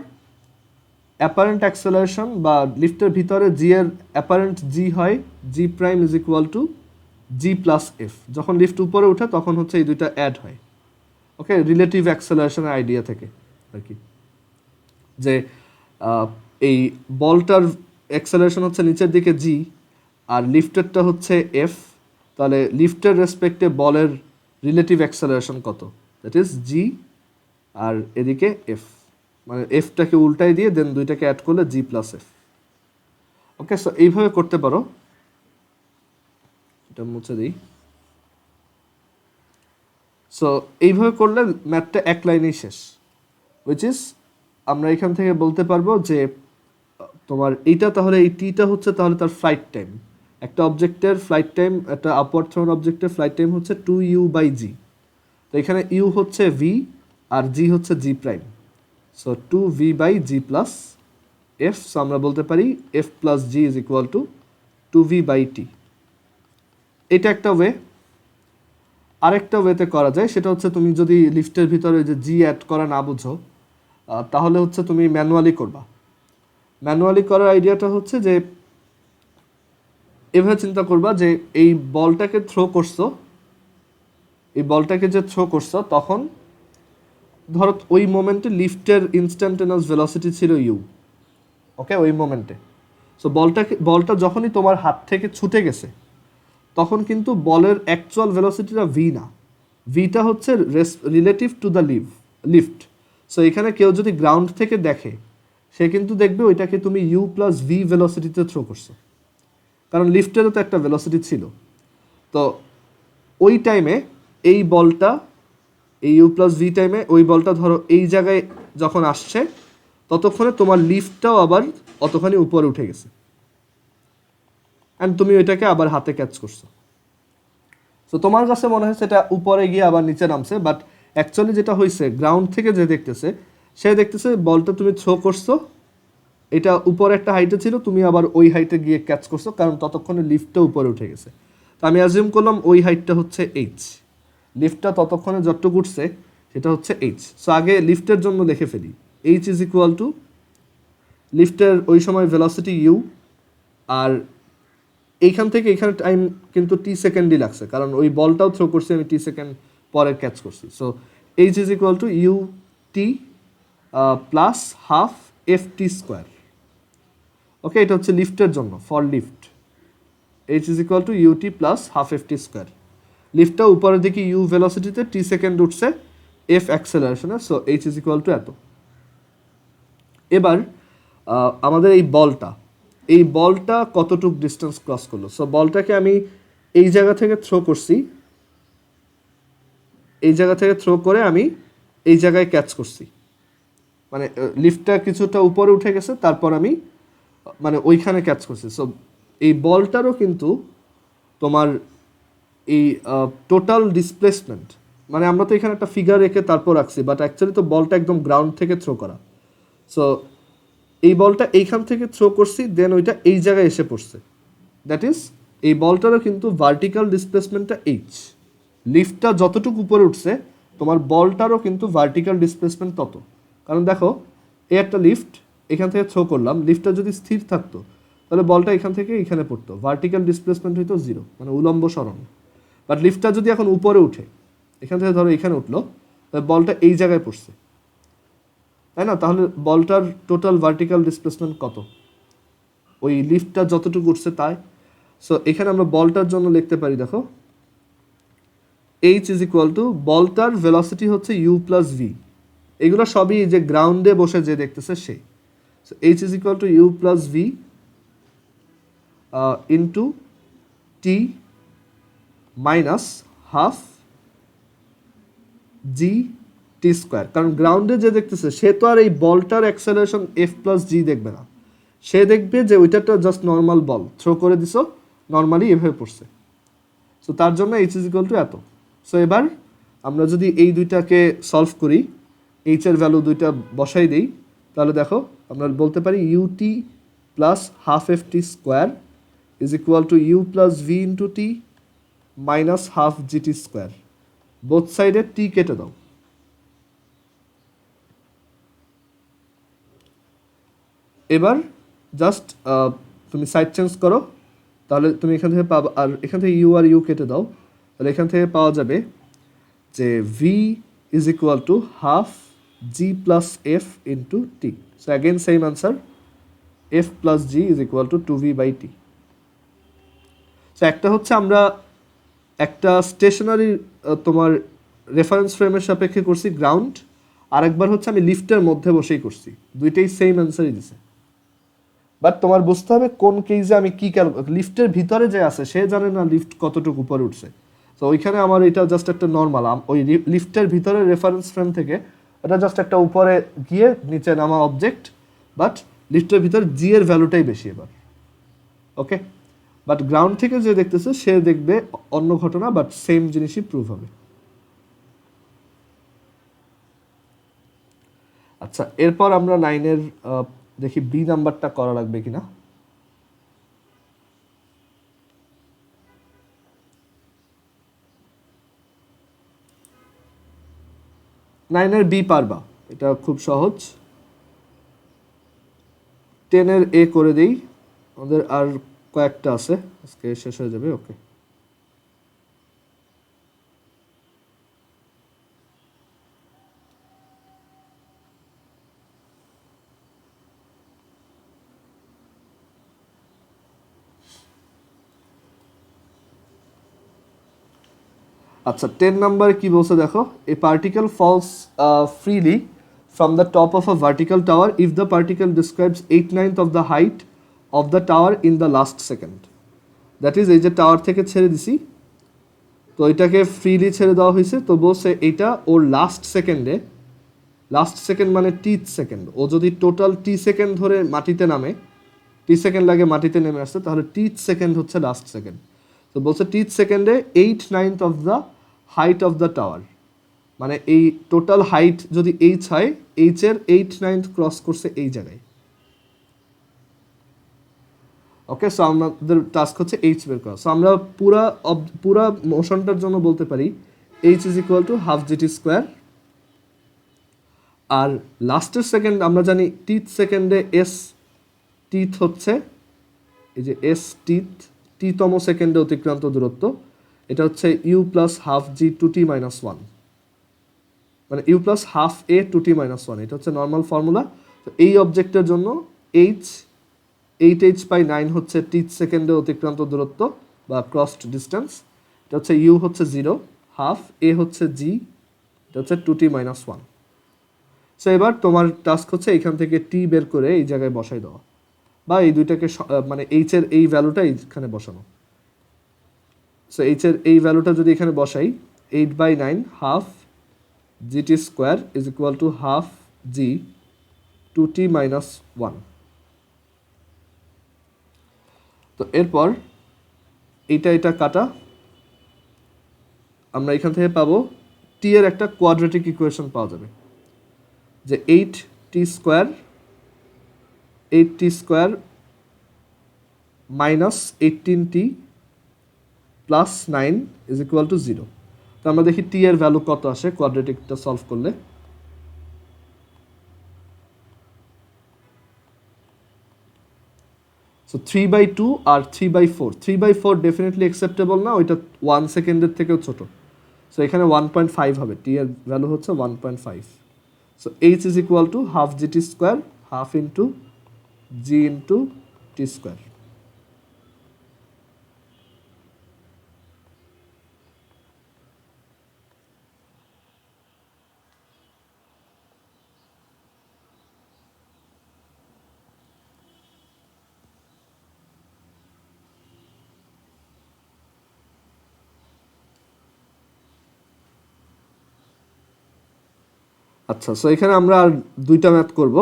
অ্যাপারেন্ট অ্যাক্সেলারেশন বা লিফটের ভিতরে জি এর অ্যাপারেন্ট জি হয় g prime is equal to g plus f. যখন লিফট উপরে উঠে তখন হচ্ছে এই দুইটা অ্যাড হয়। ওকে, রিলেটিভ অ্যাক্সেলারেশনের আইডিয়া থেকে আর কি, যে এই বলটার অ্যাক্সেলারেশন হচ্ছে নিচের দিকে জি আর লিফটেরটা হচ্ছে এফ, তাহলে লিফটের রেসপেক্টে বলের রিলেটিভ অ্যাক্সেলারেশন কত, দ্যাট ইজ জি, আর এদিকে এফ, মানে এফটাকে উল্টাই দিয়ে দেন দুইটাকে অ্যাড করলে জি প্লাস এফ। ওকে, সো এইভাবে করতে পারো। এটা মুছে দিই। সো এইভাবে করলে ম্যাথটা এক লাইনেই শেষ, উইচ ইজ আমরা এখান থেকে বলতে পারবো যে তোমার এইটা তাহলে এই টিটা হচ্ছে তাহলে তার ফ্লাইট টাইম। একটা অবজেক্টের ফ্লাইট টাইম, একটা আপওয়ার্ড থ্রোন অবজেক্টের ফ্লাইট টাইম হচ্ছে 2u বাই জি। তো এখানে ইউ হচ্ছে ভি আর জি হচ্ছে g prime, so 2v by g plus f. So আমরা বলতে পারি f plus g is equal to 2v by t. এটা একটা ওয়ে। আরেকটা ওয়েতে করা যায়, সেটা হচ্ছে তুমি যদি লিফটের ভিতরে যে জি অ্যাড করা না বুঝো, তাহলে হচ্ছে তুমি ম্যানুয়ালি করবা। ম্যানুয়ালি করার আইডিয়াটা হচ্ছে যে এভাবে চিন্তা করবা যে এই বলটাকে থ্রো করছো, এই বলটাকে যে থ্রো করছো তখন ধরো ওই মোমেন্টে লিফটের ইনস্ট্যান্টেনাস ভেলোসিটি ছিল ইউ, ওকে, ওই মোমেন্টে। সো বলটা যখনই তোমার হাত থেকে ছুটে গেছে তখন কিন্তু বলের অ্যাকচুয়াল ভেলোসিটিটা ভি না, ভিটা হচ্ছে relative to the lift. So এখানে কেউ যদি গ্রাউন্ড থেকে দেখে সে কিন্তু দেখবে ওইটাকে তুমি ইউ প্লাস ভি ভেলোসিটিতে থ্রো করছো, কারণ লিফটেরও তো একটা ভেলোসিটি ছিল। তো ওই টাইমে এই বলটা, এই ইউ প্লাস ভি টাইমে ওই বলটা ধরো এই জায়গায় যখন আসছে ততক্ষণে তোমার লিফটটাও আবার অতখানি উপরে উঠে গেছে, অ্যান্ড তুমি ওইটাকে আবার হাতে ক্যাচ করছো। তো তোমার কাছে মনে হয় সেটা উপরে গিয়ে আবার নিচে নামছে, বাট অ্যাকচুয়ালি যেটা হয়েছে গ্রাউন্ড থেকে যে দেখতেছে সে দেখতেছে বলটা তুমি থ্রো করছো, এটা উপরে একটা হাইটে ছিল, তুমি আবার ওই হাইটে গিয়ে ক্যাচ করছো, কারণ ততক্ষণে লিফটটা উপরে উঠে গেছে। তো আমি অ্যাজিউম করলাম ওই হাইটটা হচ্ছে এইচ, লিফটটা ততক্ষণে যতটুকু উঠছে সেটা হচ্ছে এইচ। সো আগে লিফটের জন্য লিখে ফেলি, এইচ ইজ ইকুয়াল টু লিফটের ওই সময় ভেলোসিটি ইউ, আর এইখান থেকে এখানে টাইম কিন্তু টি সেকেন্ডই লাগছে, কারণ ওই বলটাও থ্রো করছি আমি টি সেকেন্ড পরে ক্যাচ করছি। So h is equal to u t plus half f t square. Okay, এটা হচ্ছে লিফটের জন্য, for lift h is equal to u t plus half f t square. লিফটটা উপরের দিকে ইউ ভেলোসিটিতে, টি সেকেন্ড উঠছে এফ অ্যাক্সেলারেশনে, so h is equal to এত। এবার আমাদের এই বলটা কতটুক ডিস্টেন্স ক্রস করলো। সো বলটাকে আমি এই জায়গা থেকে থ্রো করছি, এই জায়গা থেকে থ্রো করে আমি এই জায়গায় ক্যাচ করছি, মানে লিফটটা কিছুটা উপরে উঠে গেছে, তারপর আমি মানে ওইখানে ক্যাচ করছি। সো এই বলটারও কিন্তু তোমার এই টোটাল ডিসপ্লেসমেন্ট, মানে আমরা তো এখানে একটা ফিগার রেখে তারপর রাখছি, বাট অ্যাকচুয়ালি তো বলটা একদম গ্রাউন্ড থেকে থ্রো করা। সো এই বলটা এইখান থেকে থ্রো করছি, দেন ওইটা এই জায়গায় এসে পড়ছে, দ্যাট ইজ এই বলটারও কিন্তু ভার্টিক্যাল ডিসপ্লেসমেন্টটা এইচ। লিফটটা যতটুকু উপরে উঠছে তোমার বলটারও কিন্তু ভার্টিক্যাল ডিসপ্লেসমেন্ট তত, কারণ দেখো এই একটা লিফট এখান থেকে থ্রো করলাম, লিফটটা যদি স্থির থাকতো তাহলে বলটা এখান থেকে এখানে পড়তো, ভার্টিক্যাল ডিসপ্লেসমেন্ট হইতো জিরো, মানে উলম্ব সরণ। বাট লিফটটা যদি এখন উপরে উঠে, এখান থেকে ধরো এখানে উঠলো, তাহলে বলটা এই জায়গায় পড়ছে, তাই না? তাহলে বলটার টোটাল ভার্টিক্যাল ডিসপ্লেসমেন্ট কত? ওই লিফটটা যতটুকু উঠছে তাই। সো এখানে আমরা বলটার জন্য লিখতে পারি, দেখো এইচ ইজ ইকুয়াল টু বলটার ভেলোসিটি হচ্ছে ইউ প্লাস ভি, এগুলো সবই যে গ্রাউন্ডে বসে যে দেখতেছে সেই। So h is equal to u plus v into t minus half g t square, কারণ গ্রাউন্ডে যে দেখতেছে সে তো আর এই বলটার অ্যাক্সেলারেশন এফ প্লাস জি দেখবে না, সে দেখবে যে ওইটাটা জাস্ট নর্মাল বল থ্রো করে দিছো, নর্মালি এভাবে পড়ছে। সো তার জন্য এইচ ইজ ইকুয়াল টু এত। সো এবার আমরা যদি এই দুইটাকে সলভ করি, এইচ এর ভ্যালু দুইটা বসাই দিই, তাহলে দেখো আমরা বলতে পারি u t plus half f t square is equal to u plus v into t minus half g t square. Both সাইডে টি কেটে দাও। এবার জাস্ট তুমি সাইড চেঞ্জ করো, তাহলে তুমি এখান থেকে পাবা, আর এখান থেকে ইউ আর ইউ কেটে দাও, তাহলে এখান থেকে পাওয়া যাবে যে V is equal to half G plus F into T. So again same answer, F plus g is equal two 2v/t। So একটা হচ্ছে আমরা একটা স্টেশনারি তোমার রেফারেন্স ফ্রেমের সাপেক্ষে করছি গ্রাউন্ড, আরেকবার হচ্ছে আমি লিফটের মধ্যে বসেই করছি, দুইটাই সেম অ্যান্সারই দিছে। বাট তোমার বুঝতে হবে কোন কেসে আমি কি লিফটের ভিতরে যে আছে সে জানে না লিফট কতটুকু উপরে উঠছে। তো ওইখানে আমার এটা জাস্ট একটা নর্মাল, ওই লিফটের ভিতরে রেফারেন্স ফ্রেম থেকে এটা জাস্ট একটা উপরে গিয়ে নিচে নামা অবজেক্ট, বাট লিফটের ভিতরে জি এর ভ্যালুটাই বেশি এবার, ওকে। বাট গ্রাউন্ড থেকে যে দেখতেছে সে দেখবে অন্য ঘটনা, বাট সেম জিনিসই প্রুভ হবে। আচ্ছা, এরপর আমরা 9-এর দেখি বি নাম্বারটা করা লাগবে কিনা। নাইনের বি পারবা, এটা খুব সহজ। 10-এর এ করে দেই, আমাদের আর কয়েকটা আছে, আজকে শেষ হয়ে যাবে, ওকে। আচ্ছা 10 নাম্বার কি বলছে দেখো, a particle falls freely from the top of a vertical tower if the particle describes 8/9 of the height of the tower in the last second. That is এই যে টাওয়ার থেকে ছেড়ে দিছি, তো এটাকে ফ্রিলি ছেড়ে দেওয়া হয়েছে, তো বলছে এটা ওর লাস্ট সেকেন্ড মানে টি সেকেন্ড, ও যদি টোটাল টি সেকেন্ড ধরে মাটিতে নামে, টি সেকেন্ড লাগে মাটিতে নেমে আসছে, তাহলে টি সেকেন্ড হচ্ছে লাস্ট সেকেন্ড। তো বলছে টি সেকেন্ডে 8/9 of the height of the tower, মানে এই টোটাল হাইট যদি এইচ হয়, এইচের 8/9 ক্রস করছে এই জায়গায়। ওকে, সো আমাদের টাস্ক হচ্ছে এইচ বের করা। সো আমরা পুরা মোশনটার জন্য বলতে পারি h is equal to half g t square, আর লাস্টের সেকেন্ড আমরা জানি টিথ সেকেন্ডে এস টিথ হচ্ছে এই যে এস টিতম সেকেন্ডে অতিক্রান্ত দূরত্ব, এটা হচ্ছে u plus half g two t minus one, মানে u plus half a two t minus one, এটা হচ্ছে নর্মাল ফর্মুলা। তো এই অবজেক্টের জন্য এইচ 8h/9 হচ্ছে টিথ সেকেন্ডে অতিক্রান্ত দূরত্ব বা ক্রসড ডিস্টেন্স, এটা হচ্ছে ইউ হচ্ছে 0, হাফ এ হচ্ছে জি, এটা হচ্ছে 2t মাইনাস 1। সো এবার তোমার টাস্ক হচ্ছে এইখান থেকে টি বের করে এই জায়গায় বসাই দেওয়া, বা এই দুইটাকে মানে এইচ এর এই ভ্যালুটা এইখানে বসানো। সো এইচ এর এই ভ্যালুটা যদি এখানে বসাই, 8/9 half g t square is equal to half G 2t minus 1। তো এরপর এটা কাটা, আমরা এখান থেকে পাবো টি এর একটা কোয়াড্রেটিক ইকুয়েশন পাওয়া যাবে, যে 8t square minus 18t plus 9 is equal two 0। তো আমরা দেখি টি এর ভ্যালু কত আসে কোয়াড্রেটিকটা সলভ করলে। সো 3/2 আর 3/4, 3/4 ডেফিনেটলি অ্যাকসেপ্টেবল না, ওইটা 1 সেকেন্ডের থেকেও ছোট। সো এখানে 1.5 হবে, টি এর ভ্যালু হচ্ছে 1.5। So h is equal to half g t square, half into G into T square. আচ্ছা, সো এখানে আমরা আর দুইটা ম্যাথ করব,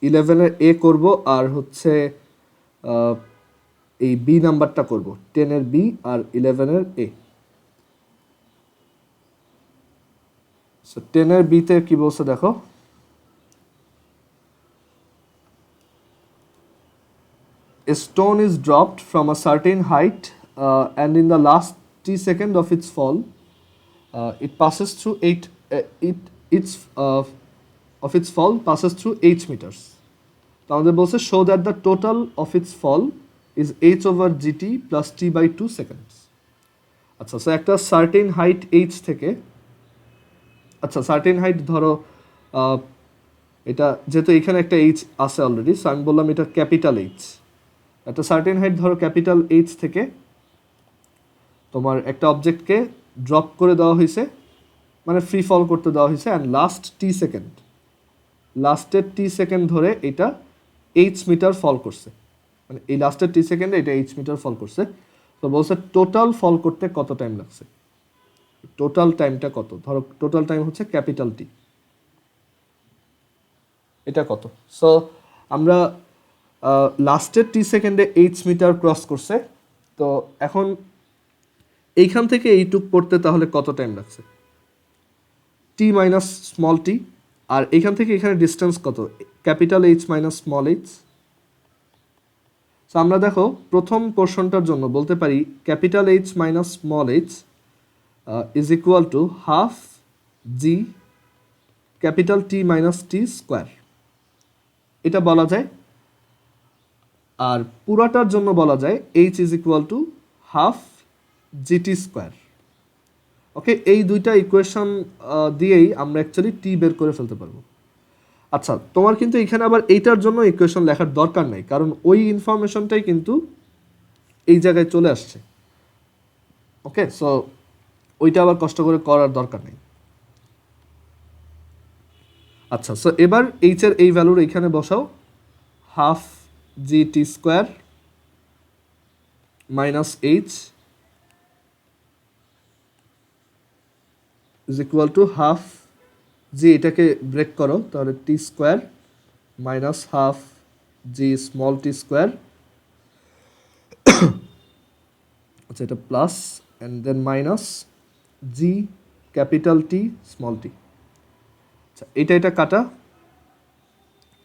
11-এর এ করব, আর হচ্ছে এই বি নাম্বারটা করব, 10-এর বি আর 11-এর এ। সো 10-এর বিতে কি বলছে দেখো, a stone is dropped from a certain height and in the last t second of its fall it passes through its fall passes through 8 meters. তো আমাদের বলছে show that the total of its fall is h over gt plus t by 2 seconds. আচ্ছা, so একটা certain height h থেকে, আচ্ছা certain height ধরো এটা যেহেতু এখানে একটা h আছে অলরেডি, সো আমি বললাম এটা ক্যাপিটাল h। একটা সার্টেন হাইট ধরো ক্যাপিটাল এইচ থেকে তোমার একটা অবজেক্টকে ড্রপ করে দেওয়া হয়েছে, মানে ফ্রি ফল করতে দেওয়া হয়েছে, অ্যান্ড লাস্টের টি সেকেন্ড ধরে এটা 8 মিটার ফল করছে, মানে এই লাস্টের টি সেকেন্ডে এটা 8 মিটার ফল করছে। তো বলছে টোটাল ফল করতে কত টাইম লাগছে, টোটাল টাইমটা কত, ধরো টোটাল টাইম হচ্ছে ক্যাপিটাল টি, এটা কত। সো আমরা লাস্টের টি সেকেন্ডে 8 মিটার ক্রস করছে, তো এখন এইখান থেকে এইটুক পড়তে তাহলে কত টাইম লাগছে, টি মাইনাস স্মল টি, আর এইখান থেকে এখানে ডিস্টেন্স কত, capital H minus small h. So আমরা দেখো প্রথম পোর্শনটার জন্য বলতে পারি capital H minus small h is equal to half g capital T minus t square, এটা বলা যায়। আর পুরাটার জন্য বলা যায় h is equal to half g t square. Okay, এই দুইটা ইকুয়েশন দিয়েই আমরা অ্যাকচুয়ালি টি বের করে ফেলতে পারবো। আচ্ছা, তোমার কিন্তু এখানে আবার এইটার জন্য ইকুয়েশন লেখার দরকার নেই, কারণ ওই ইনফরমেশনটাই কিন্তু এই জায়গায় চলে আসছে। ওকে, সো ওইটা আবার কষ্ট করে করার দরকার নেই। আচ্ছা, সো এবার এইচ এর এই ভ্যালুর এইখানে বসাও, half g t square minus h is equal to half g, এটাকে ব্রেক করো তাহলে t square minus half g small t square, আচ্ছা এটা plus and then minus g capital T small t. আচ্ছা এটা কাটা,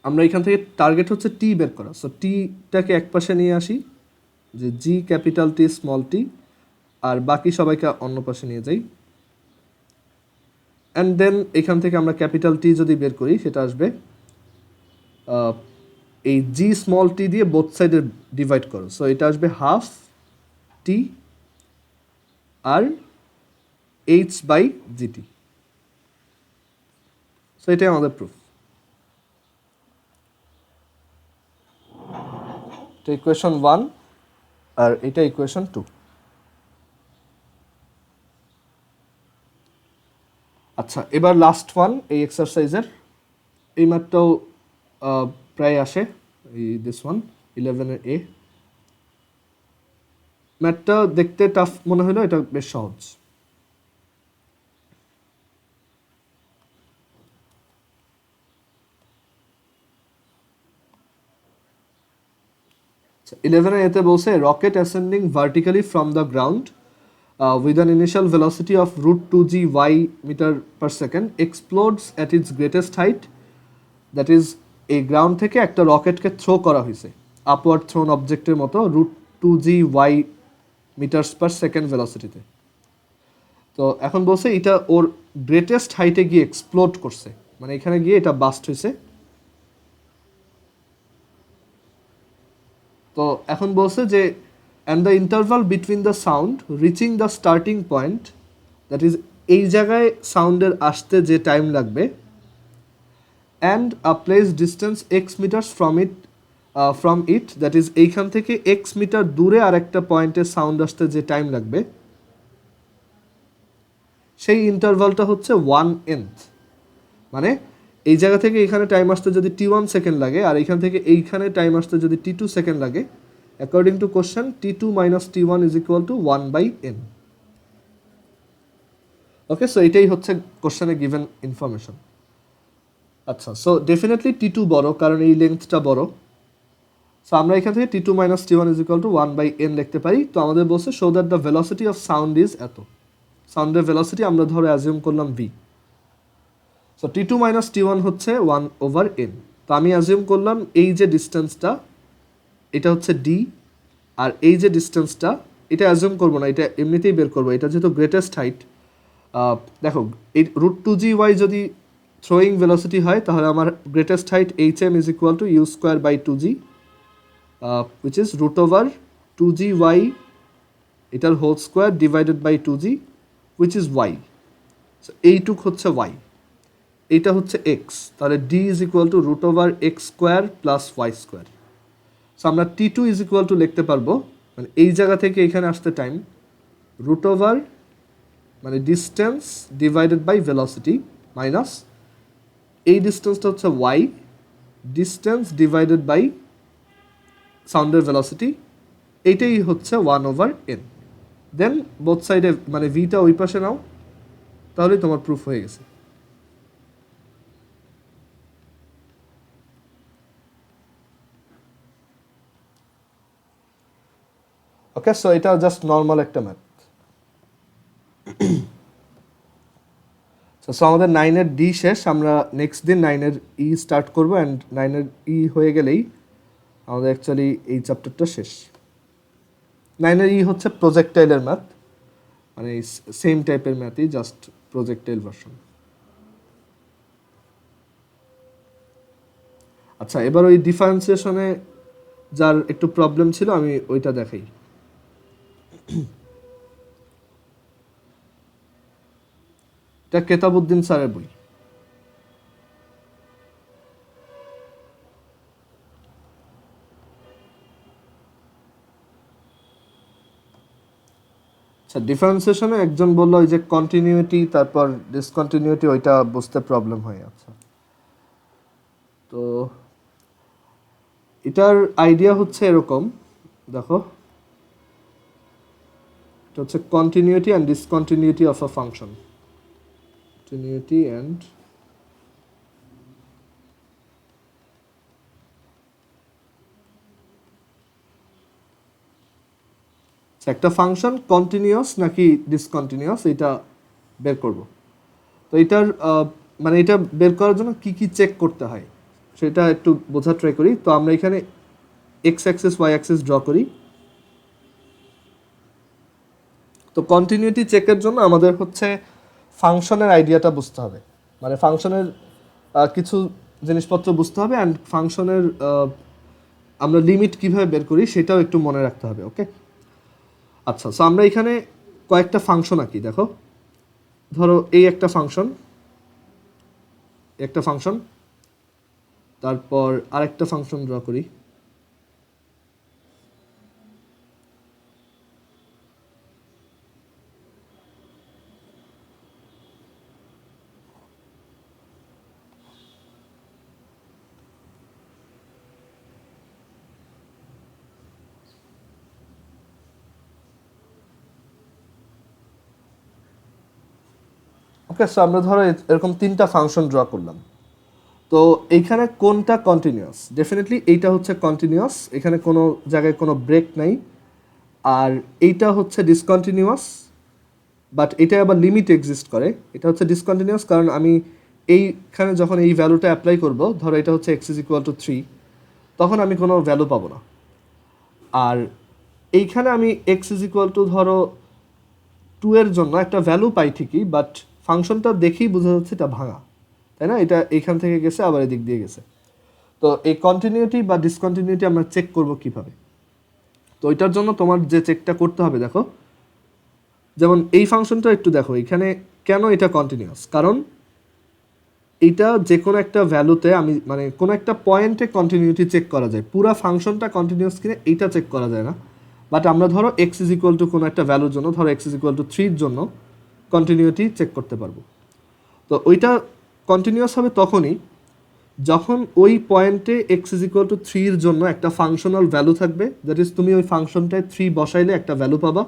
আমরা এখান থেকে টার্গেট হচ্ছে টি বের করা, সো টিটাকে এক পাশে নিয়ে আসি, যে জি ক্যাপিটাল টি স্মল টি, আর বাকি সবাইকে অন্য পাশে নিয়ে যাই, অ্যান্ড দেন এখান থেকে আমরা ক্যাপিটাল টি যদি বের করি সেটা আসবে এই জি স্মল টি দিয়ে বোথ সাইডে ডিভাইড করো, সো এটা আসবে হাফ টি আর এইচ বাই জিটি। সো এটাই আমাদের প্রুফ। এটা ইকুয়েশন 1 আর এটা ইকুয়েশন 2। আচ্ছা এবার লাস্ট ওয়ান এই এক্সারসাইজের, এই ম্যাথটাও প্রায় আসে, এই দিস ওয়ান 11 এ। ম্যাথটা দেখতে টাফ মনে হলো, এটা বেশ সহজ। আচ্ছা 11 এতে বলছে rocket ascending vertically from the ground with an initial velocity of root 2g y meter per second explodes at its greatest height, that is এই গ্রাউন্ড থেকে একটা রকেটকে থ্রো করা হয়েছে আপওয়ার্ড থ্রোন অবজেক্টের মতো root 2g y metres per second ভেলোসিটিতে। তো এখন বলছে এটা ওর গ্রেটেস্ট হাইটে গিয়ে এক্সপ্লোড করছে, মানে এখানে গিয়ে এটা বাস্ট হয়েছে। তো এখন বলছে যে and the interval between the sound reaching the starting point, that is এই জায়গায় সাউন্ডের আসতে যে টাইম লাগবে, and a place distance x metres from it, that is এইখান থেকে এক্স মিটার দূরে আর একটা পয়েন্টে সাউন্ড আসতে যে টাইম লাগবে, সেই ইন্টারভালটা হচ্ছে 1nth। মানে এই জায়গা থেকে এইখানে টাইম আসতে যদি t1 সেকেন্ড লাগে আর এইখান থেকে এইখানে টাইম আসতে যদি t2 সেকেন্ড লাগে, according to question t2 minus t1 is equal two 1/n। Okay, so এটাই হচ্ছে কোশ্চেনে গিভেন ইনফরমেশন। আচ্ছা, সো ডেফিনেটলি t2 বড়, কারণ এই লেন্থটা বড়। সো আমরা এখান থেকে t2 minus t1 is equal two 1/n লিখতে পারি। তো আমাদের বলছে show that the velocity of sound is এত। সাউন্ডের ভেলোসিটি আমরা ধরে অ্যাজিউম করলাম v। So t two minus t one হচ্ছে 1/n। তো আমি অ্যাজিউম করলাম এই যে ডিস্টেন্সটা এটা হচ্ছে ডি, আর এই যে ডিস্টেন্সটা এটা অ্যাজিউম করবো না, এটা এমনিতেই বের করবো, এটা যেহেতু গ্রেটেস্ট হাইট। দেখো এই রুট 2g y যদি থ্রোয়িং ভেলোসিটি হয় তাহলে আমার greatest height hm is equal to u square by 2g, which is root over 2g y এটার whole square divided by 2g, which is y। So এইটুক হচ্ছে y, এইটা হচ্ছে x, তাহলে d is equal to root over x square plus y square. So আমরা t two is equal to লিখতে পারবো, মানে এই জায়গা থেকে এখানে আসতে টাইম, রুট ওভার মানে distance divided by velocity minus এই ডিস্টেন্সটা হচ্ছে ওয়াই, ডিস্টেন্স ডিভাইডেড বাই সাউন্ডের ভেলোসিটি, এইটাই হচ্ছে 1/n। দেন বোথ সাইডে মানে ভিটা ওই পাশে নাও, তাহলেই তোমার প্রুফ হয়ে গেছে। ওকে, সো এটা জাস্ট নর্মাল একটা ম্যাথ। সো আমাদের 9-এর ডি শেষ, আমরা নেক্সট দিন 9-এর ই স্টার্ট করবো, অ্যান্ড 9-এর ই হয়ে গেলেই আমাদের অ্যাকচুয়ালি এই চ্যাপ্টারটা শেষ। 9-এর ই হচ্ছে প্রজেক্টাইলের ম্যাথ, মানে সেম টাইপের ম্যাথই, জাস্ট প্রজেক্টাইল ভার্সন। আচ্ছা এবার ওই ডিফারেন্সিয়েশনে যার একটু প্রবলেম ছিল আমি ওইটা দেখাই। এটা কেতাবউদ্দিন স্যারের বই। আচ্ছা, ডিফারেন্সিয়েশনে একজন বললো ওই যে কন্টিনিউটি তারপর ডিসকন্টিনিউটি ওইটা বুঝতে প্রবলেম হয়। আচ্ছা, তো এটার আইডিয়া হচ্ছে এরকম, দেখো এটা হচ্ছে continuity and discontinuity of a function. Continuity and একটা ফাংশন কন্টিনিউয়াস নাকি ডিসকন্টিনিউয়াস এটা বের করব। তো এটার মানে এটা বের করার জন্য কি কি চেক করতে হয় সেটা একটু বোঝার ট্রাই করি। তো আমরা এখানে x axis y axis draw করি। তো কন্টিনিউটি চেকের জন্য আমাদের হচ্ছে ফাংশনের আইডিয়াটা বুঝতে হবে, মানে ফাংশনের কিছু জিনিসপত্র বুঝতে হবে, অ্যান্ড ফাংশনের আমরা লিমিট কিভাবে বের করি সেটাও একটু মনে রাখতে হবে। ওকে, আচ্ছা, সো আমরা এখানে কয়েকটা ফাংশন আঁকি। দেখো, ধরো এই একটা ফাংশন, তারপর আরেকটা ফাংশন ড্র করি। ওকে, সো আমরা ধরো এরকম তিনটা ফাংশন ড্র করলাম। তো এইখানে কোনটা কন্টিনিউয়াস? ডেফিনেটলি এইটা হচ্ছে কন্টিনিউয়াস, এখানে কোনো জায়গায় কোনো ব্রেক নাই। আর এইটা হচ্ছে ডিসকন্টিনিউয়াস, বাট এটা আবার লিমিট এক্সিস্ট করে। এটা হচ্ছে ডিসকন্টিনিউয়াস কারণ আমি এইখানে যখন এই ভ্যালুটা অ্যাপ্লাই করব, ধরো এটা হচ্ছে এক্স ইজ ইকুয়াল টু 3, তখন আমি কোনো ভ্যালু পাবো না। আর এইখানে আমি এক্স ইজ ইকুয়াল টু ধরো 2 এর জন্য একটা ভ্যালু পাই ঠিকই, বাট ফাংশনটা দেখেই বোঝা যাচ্ছে এটা ভাঙা, তাই না? এটা এইখান থেকে গেছে আবার এদিক দিয়ে গেছে। তো এই কন্টিনিউটি বা ডিসকন্টিনিউটি আমরা চেক করব কিভাবে? তো এটার জন্য তোমার যে চেকটা করতে হবে, দেখো যেমন এই ফাংশনটা একটু দেখো, এখানে কেন এটা কন্টিনিউয়াস? কারণ এটা যে কোনো একটা ভ্যালুতে আমি মানে কোনো একটা পয়েন্টে কন্টিনিউটি চেক করা যায়, পুরা ফাংশনটা কন্টিনিউয়াস কিনা এইটা চেক করা যায় না। বাট আমরা ধরো এক্স ইজ ইকুয়াল টু কোনো একটা ভ্যালুর জন্য, ধরো এক্স ইজ ইকুয়াল টু 3 জন্য কন্টিনিউটি চেক করতে পারবো। তো ওইটা কন্টিনিউয়াস হবে তখনই যখন ওই পয়েন্টে এক্স ইজ ইকুয়াল টু 3 জন্য একটা ফাংশনাল ভ্যালু থাকবে, দ্যাট ইজ তুমি ওই ফাংশনটায় 3 বসাইলে একটা ভ্যালু পাবা,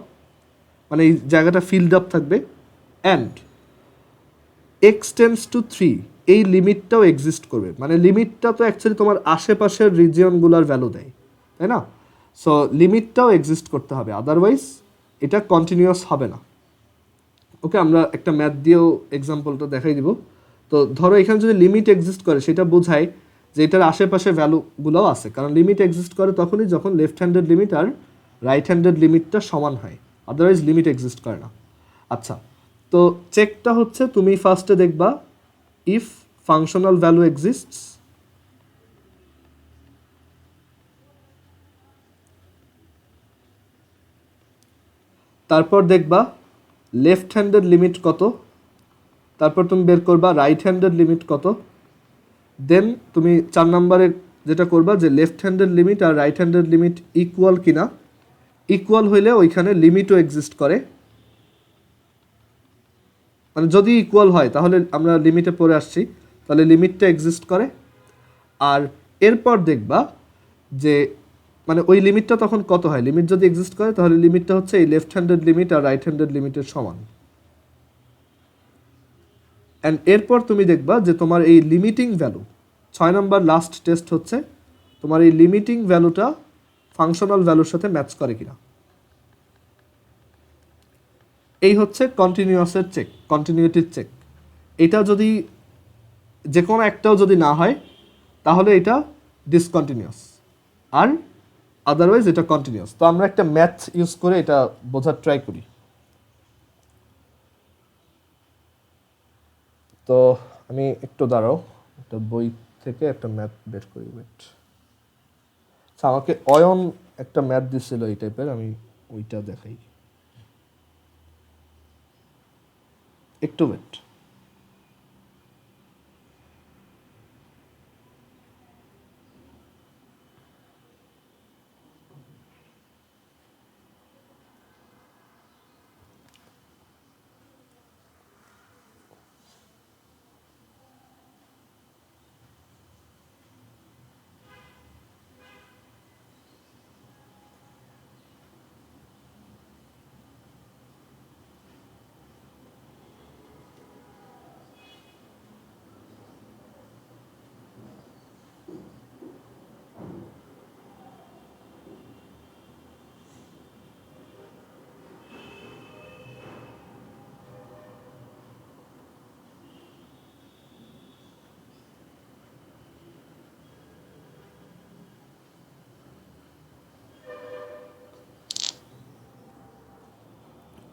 মানে এই জায়গাটা ফিল্ড আপ থাকবে। অ্যান্ড এক্স টেন্স টু 3 এই লিমিটটাও এক্সিস্ট করবে, মানে লিমিটটা তো অ্যাকচুয়ালি তোমার আশেপাশের রিজিয়নগুলোর ভ্যালু দেয়, তাই না? সো লিমিটটাও এক্সিস্ট করতে হবে, আদারওয়াইজ এটা কন্টিনিউয়াস হবে না। ওকে, আমরা একটা ম্যাথ দিয়েও এক্সাম্পলটা দেখাই দিব। তো ধরো এখানে যদি লিমিট এক্সিস্ট করে সেটা বোঝায় যে এটার আশেপাশে ভ্যালুগুলোও আছে, কারণ লিমিট এক্সিস্ট করে তখনই যখন লেফট হ্যান্ডেড লিমিট আর রাইট হ্যান্ডেড লিমিটটা সমান হয়, আদারওয়াইজ লিমিট এক্সিস্ট করে না। আচ্ছা, তো চেকটা হচ্ছে তুমি ফার্স্টে দেখবা ইফ ফাংশনাল ভ্যালু এক্সিস্টস, তারপর দেখবা লেফট হ্যান্ডেড লিমিট কত, তারপর তুমি বের করবা রাইট হ্যান্ডেড লিমিট কত। দেন তুমি 4 নম্বরে যেটা করবা যে লেফট হ্যান্ডেড লিমিট আর রাইট হ্যান্ডেড লিমিট ইকুয়াল কিনা, ইকুয়াল হইলে ওইখানে লিমিটও এক্সিস্ট করে, মানে যদি ইকুয়াল হয় তাহলে আমরা লিমিটে পড়ে আসছি, তাহলে লিমিটটা এক্সিস্ট করে। আর এরপর দেখবা যে মানে ওই লিমিটটা তখন কত হয়, লিমিট যদি এক্সিস্ট করে তাহলে লিমিটটা হচ্ছে এই লেফট হ্যান্ডেড লিমিট আর রাইট হ্যান্ডেড লিমিটের সমান। অ্যান্ড এরপর তুমি দেখবা যে তোমার এই লিমিটিং ভ্যালু, 6 নম্বর লাস্ট টেস্ট হচ্ছে তোমার এই লিমিটিং ভ্যালুটা ফাংশনাল ভ্যালুর সাথে ম্যাচ করে কিনা। এই হচ্ছে কন্টিনিউয়াসের চেক, কন্টিনিউটির চেক। এটা যদি যে কোনো একটাও যদি না হয় তাহলে এটা ডিসকন্টিনিউয়াস, আর আদারওয়াইজ এটা কন্টিনিউয়াস। তো আমরা একটা ম্যাথ ইউজ করে এটা বোঝার ট্রাই করি। তো আমি একটু দাঁড়াও, একটা বই থেকে একটা ম্যাথ বের করি। ওয়েট, আচ্ছা, আমাকে অয়ন একটা ম্যাথ দিছিল এই টাইপের, আমি ওইটা দেখাই, একটু ওয়েট।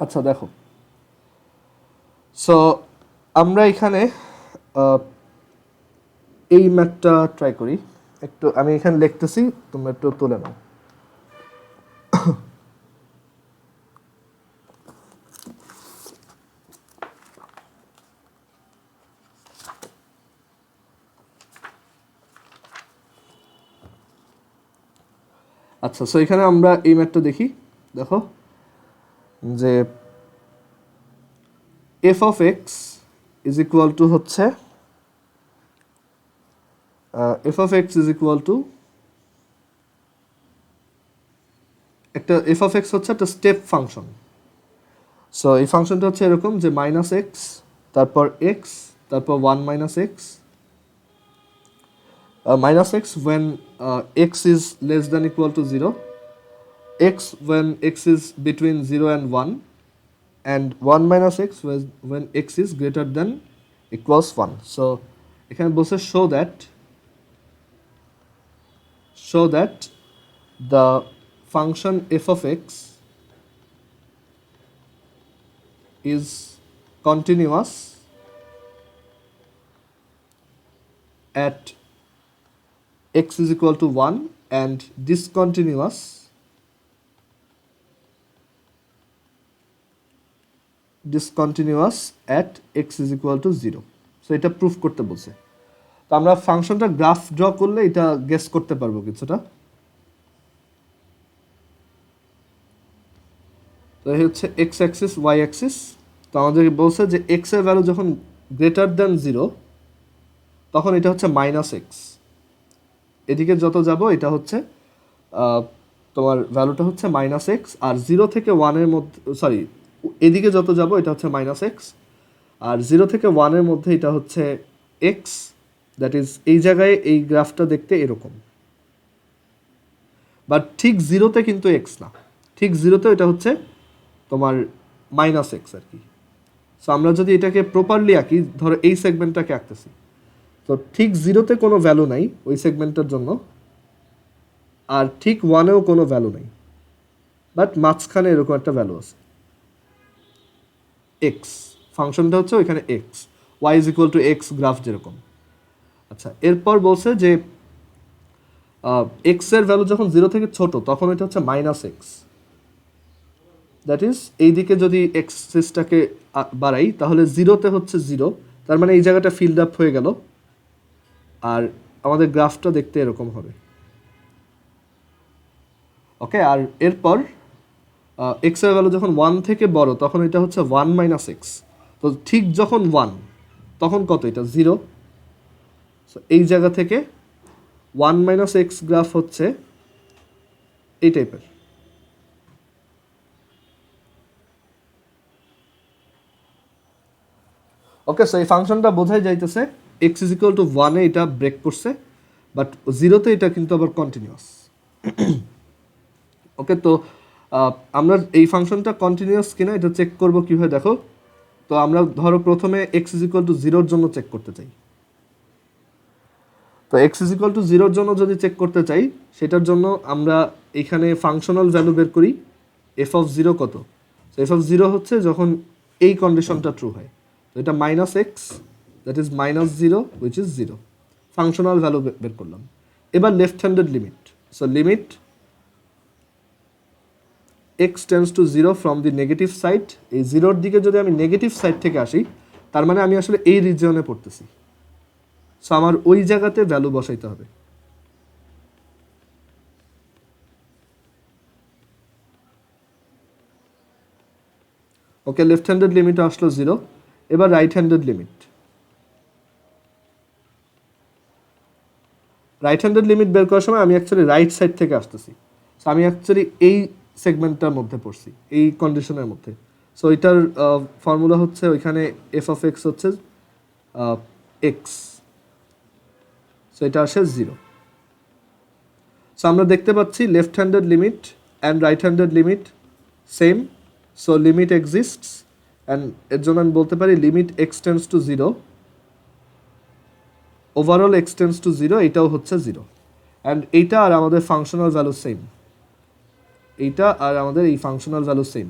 আচ্ছা দেখো, সো আমরা এখানে এই ম্যাথটা ট্রাই করি। একটু আমি এখানে লিখতেছি, তোমরা একটু তুলে নাও। আচ্ছা, সো এখানে আমরা এই ম্যাথটা দেখি। দেখো যে f of x is equal to হচ্ছে f of x is equal to একটা এফ অফ এক্স হচ্ছে একটা স্টেপ ফাংশন। সো এই ফাংশনটা হচ্ছে এরকম যে মাইনাস এক্স, তারপর এক্স, তারপর one minus x, minus x when x is less than equal to 0, x when x is between 0 and 1, and 1 minus x when x is greater than equals 1. So এখানে বলছে show that the function f of x is continuous at x is equal to 1 and discontinuous at x is equal to 0. So এটা proof করতে বলছে। তো আমরা ফাংশনটা graph draw করলে এটা গেস করতে পারবো কিছুটা। তো এই হচ্ছে এক্স অ্যাক্সিস, ওয়াই অ্যাক্সিস। তো আমাদেরকে বলছে যে এক্স এর ভ্যালু যখন গ্রেটার দ্যান 0 তখন এটা হচ্ছে মাইনাস এক্স, এদিকে যত যাব এটা হচ্ছে তোমার ভ্যালুটা হচ্ছে মাইনাস এক্স, আর 0 থেকে 1-এর মধ্যে, সরি, এদিকে যত যাব এটা হচ্ছে মাইনাস এক্স, আর 0 থেকে 1-এর মধ্যে এটা হচ্ছে এক্স। দ্যাট ইজ এই জায়গায় এই গ্রাফটা দেখতে এরকম, বাট ঠিক 0-তে কিন্তু এক্স না, ঠিক 0-তে এটা হচ্ছে তোমার মাইনাস এক্স আর কি। সো আমরা যদি এটাকে প্রপারলি আঁকি, ধরো এই সেগমেন্টটাকে আঁকতেছি, তো ঠিক 0-তে কোনো ভ্যালু নাই ওই সেগমেন্টের জন্য, আর ঠিক 1-এও কোনো ভ্যালু নাই, বাট মাঝখানে এরকম একটা ভ্যালু আছে এক্স। ফাংশনটা হচ্ছে ওইখানে x, y is equal to x, graph যেরকম। আচ্ছা, এরপর বলছে যে এক্স এর ভ্যালু যখন 0 থেকে ছোট তখন এটা হচ্ছে মাইনাস এক্স। দ্যাট ইজ এইদিকে যদি এক্সিসটাকে বাড়াই তাহলে 0-তে হচ্ছে 0, তার মানে এই জায়গাটা ফিল্ড আপ হয়ে গেল, আর আমাদের গ্রাফটা দেখতে এরকম হবে। ওকে, আর এরপর এক্স এর ভ্যালু যখন 1 থেকে বড় তখন এটা হচ্ছে 1 মাইনাস এক্স। তো ঠিক যখন 1 তখন কত, এটা 0। সো এই জায়গা থেকে 1 মাইনাস এক্স গ্রাফ হচ্ছে এই টাইপের। ওকে, সো এই ফাংশনটা বোঝাই যাইতেছে এক্স ইজ ইকুয়াল টু 1-এ এটা ব্রেক করছে, বাট 0-তে এটা কিন্তু আবার কন্টিনিউয়াস। ওকে, তো আমরা এই ফাংশনটা কন্টিনিউয়াস কিনা এটা চেক করব কীভাবে, দেখো। তো আমরা ধরো প্রথমে এক্স ইজ ইকুয়াল টু 0-র জন্য চেক করতে চাই। তো এক্স ইজ ইকুয়াল টু 0-র জন্য যদি চেক করতে চাই, সেটার জন্য আমরা এখানে ফাংশনাল ভ্যালু বের করি। এফ অফ 0 কত? তো এফ অফ 0 হচ্ছে যখন এই কন্ডিশনটা ট্রু হয়। তো এটা minus x, that is minus 0 which is 0। Functional value বের করলাম। এবার left handed limit. So limit x tends to 0 from the negative side. এই 0-র দিকে যদি আমি নেগেটিভ সাইড থেকে আসি, তার মানে আমি আসলে এই রিজিয়নে পড়তেছি। সো আমার ওই জায়গাতে ভ্যালু বসাইতে হবে। ওকে, লেফট হ্যান্ডেড লিমিট আসলো 0। এবার right handed limit. Right handed limit বের করার সময় আমি অ্যাকচুয়ালি রাইট সাইড থেকে আসতেছি। সো আমি অ্যাকচুয়ালি এই সেগমেন্টটার মধ্যে পড়ছি, এই কন্ডিশনের মধ্যে। সো এটার ফর্মুলা হচ্ছে ওইখানে এফ অফ এক্স হচ্ছে এক্স, সো এটা আসে 0। সো আমরা দেখতে পাচ্ছি left handed limit and right handed limit same. So limit exists, and এর জন্য আমি বলতে পারি limit x tends to 0, overall x tends to 0, এটাও হচ্ছে 0। অ্যান্ড এইটা আর আমাদের ফাংশনাল ভ্যালু সেম, এইটা আর আমাদের এই functional value same.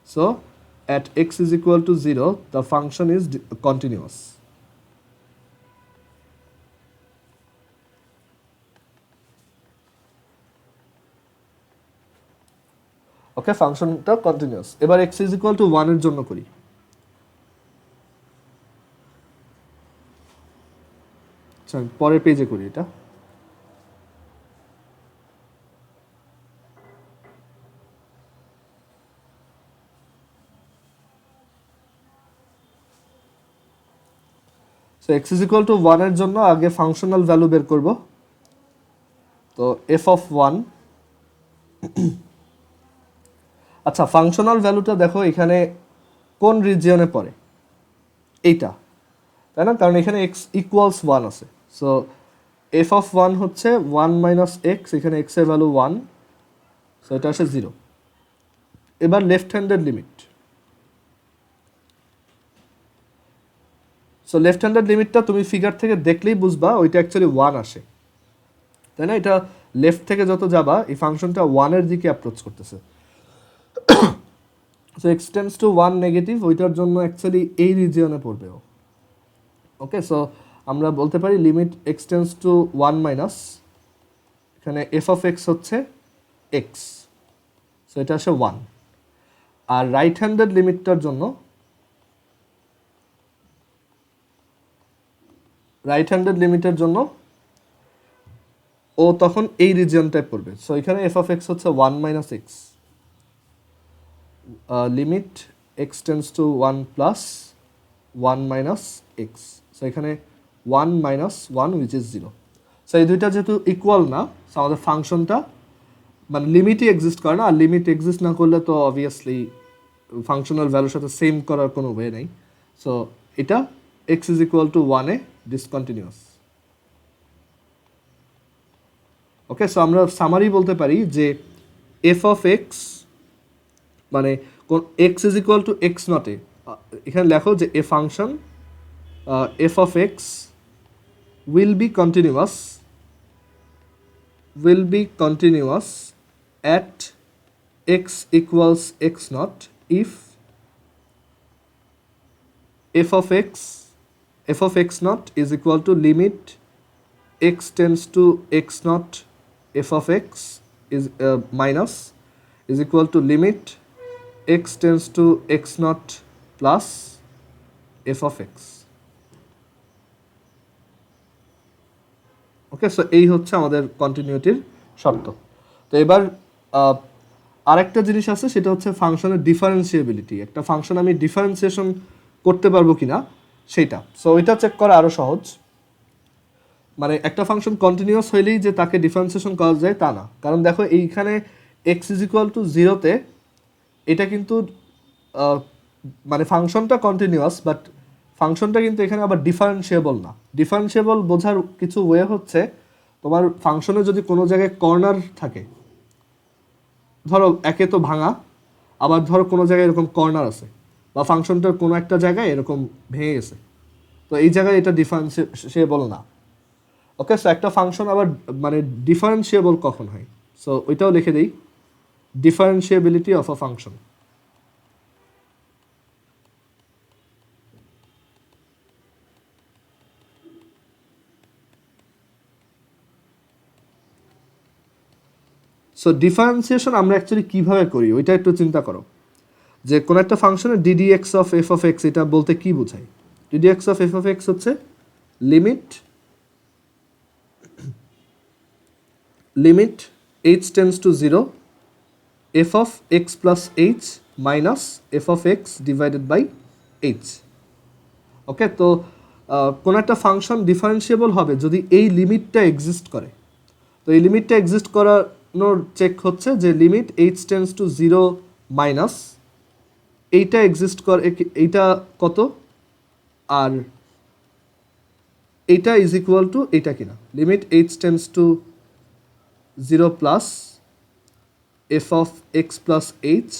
So at x is equal to 0 the function is continuous. ওকে, ফাংশনটা কন্টিনিউয়াস। এবার x is equal to 1 এর জন্য করি। আচ্ছা, পরের পেজে করি এটা। So x is equal to 1 এর জন্য আগে ফাংশনাল ভ্যালু বের করব। তো f of 1, আচ্ছা ফাংশনাল ভ্যালুটা দেখো এখানে কোন রিজিয়নে পড়ে, এইটা, তাই না? কারণ এখানে x ইকুয়ালস 1 আছে। সো f of 1 হচ্ছে 1 মাইনাস x, এখানে x এর ভ্যালু 1, সো এটা আসে 0। এবার left handed limit. So left handed লিমিটটা তুমি ফিগার থেকে দেখলেই বুঝবা ওইটা অ্যাকচুয়ালি 1 আসে, তাই না? এটা লেফট থেকে যত যাবা এই ফাংশনটা 1 এর দিকে অ্যাপ্রোচ করতেছে। So x tends to 1 negative, ওইটার জন্য অ্যাকচুয়ালি এই রিজিয়নে পড়বে ও। ওকে, সো আমরা বলতে পারি limit x tends to 1 minus, এখানে f অফ x হচ্ছে x, সো এটা আসে 1। আর রাইট হ্যান্ডেড লিমিটটার জন্য ও তখন এই রিজিয়নটায় পড়বে। সো এখানে f অফ x হচ্ছে 1 minus x, limit x tends to 1 plus 1 minus x, so এখানে 1 মাইনাস 1 উইচ ইজ 0। সো এই দুইটা যেহেতু ইকুয়াল না, সো আমাদের ফাংশনটা মানে লিমিটই এক্সিস্ট করে না, আর লিমিট এক্সিস্ট না করলে তো অবভিয়াসলি ফাংশনাল ভ্যালুর সাথে সেম করার কোনো ওয়ে নেই। সো এটা x ইজ ইকুয়াল টু 1 এ ডিসকন্টিনিউয়াস। ওকে, সো আমরা সামারি বলতে পারি যে f অফ x মানে কোন x is equal to x নটে, এখানে লেখো যে a function f of x will be continuous at x equals x naught if f of x naught is equal to limit x tends to x naught f of x is minus is equal to limit x tends to x naught plus f of x. Okay, so এই হচ্ছে আমাদের কন্টিনিউটির শর্ত। তো এবার আরেকটা জিনিস আছে, সেটা হচ্ছে ফাংশনের ডিফারেন্সিয়েবিলিটি। একটা ফাংশন আমি ডিফারেন্সিয়েশন করতে পারবো কিনা সেইটা। সো ওইটা চেক করা আরও সহজ। মানে একটা ফাংশন কন্টিনিউয়াস হইলেই যে তাকে ডিফারেন্সিয়েশন করা যায় তা না, কারণ দেখো এইখানে x ইজ ইকুয়াল টু 0-তে এটা কিন্তু মানে ফাংশনটা কন্টিনিউয়াস, বাট ফাংশনটা কিন্তু এখানে আবার ডিফারেন্সিয়েবল না। ডিফারেন্সিয়েবল বোঝার কিছু ওয়ে হচ্ছে, তোমার ফাংশনে যদি কোনো জায়গায় কর্নার থাকে, ধরো একে তো ভাঙা, আবার ধরো কোনো জায়গায় এরকম কর্নার আছে, বা ফাংশনটার কোনো একটা জায়গায় এরকম ভেঙে গেছে, তো এই জায়গায় এটা ডিফারেন্সিয়েবল না। ওকে, সো একটা ফাংশন আবার মানে ডিফারেন্সিয়েবল কখন হয়, সো ওইটাও লিখে দিই, ডিফারেন্সিয়েবিলিটি of a function. So differentiation আমরা অ্যাকচুয়ালি কীভাবে করি ওইটা একটু চিন্তা করো, যে কোনো একটা ফাংশনের ddx of f of x এটা বলতে কি বোঝায়? ddx of f of x হচ্ছে limit h tends to 0 f of x plus h minus f of x divided by h। Okay, তো কোনো একটা ফাংশন ডিফারেন্সিয়েবল হবে যদি এই লিমিটটা এক্সিস্ট করে। তো এই লিমিটটা এক্সিস্ট করানোর চেক হচ্ছে যে limit h tends to 0 minus এইটা এক্সিস্ট করে, এইটা কত, আর এইটা ইজ ইকুয়াল টু এইটা কিনা, limit h tends to 0 plus f of x plus h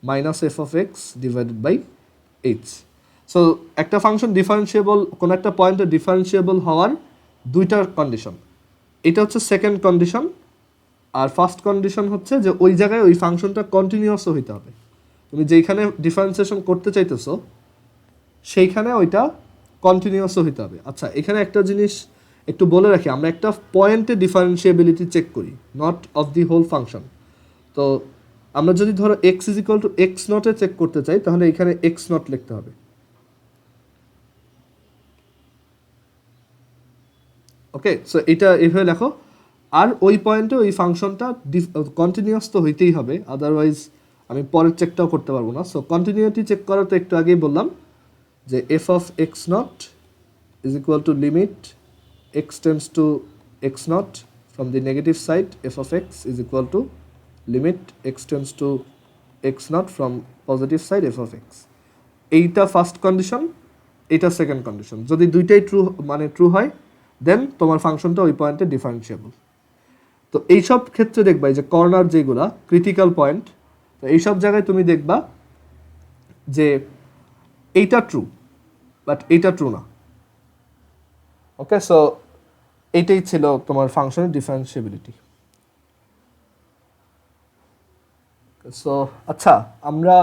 minus f of x divided by h। So একটা ফাংশন ডিফারেন্সিয়েবল, কোনো একটা পয়েন্টে ডিফারেন্সিয়েবল হওয়ার দুইটা কন্ডিশন, এটা হচ্ছে সেকেন্ড কন্ডিশন, আর ফার্স্ট কন্ডিশন হচ্ছে যে ওই জায়গায় ওই ফাংশনটা কন্টিনিউয়াসও হইতে হবে। তুমি যেইখানে ডিফারেন্সিয়েশন করতে চাইতেছো সেইখানে ওইটা কন্টিনিউয়াসও হইতে হবে। আচ্ছা, এখানে একটা জিনিস একটু বলে রাখি, আমরা একটা পয়েন্টে ডিফারেন্সিয়েবিলিটি চেক করি, not of the whole function. তো আমরা যদি ধরো x is equal to x নটে চেক করতে চাই, তাহলে এখানে এক্স নট লিখতে হবে। ওকে, সো এটা এইভাবে লেখো। আর ওই পয়েন্টে ওই ফাংশনটা কন্টিনিউয়াস তো হইতেই হবে, আদারওয়াইজ আমি পরের চেকটাও করতে পারবো না। সো কন্টিনিউটি চেক করা তো একটু আগেই বললাম যে f of x not is equal to limit x tends to x not from the negative side, F of x is equal to limit x tends to x not from positive side, F of x. এইটা first condition, এইটা second condition. যদি দুইটাই true হয়, দেন তোমার ফাংশনটা ওই পয়েন্টে differentiable. তো এইসব ক্ষেত্রে দেখবা এই যে কর্নার যেগুলা ক্রিটিক্যাল পয়েন্ট, তো এইসব জায়গায় তুমি দেখবা যে এইটা ট্রু বাট এইটা ট্রু না। ওকে, সো এইটাই ছিল তোমার ফাংশনের ডিফারেন্সিয়েবিলিটি। সো আচ্ছা, আমরা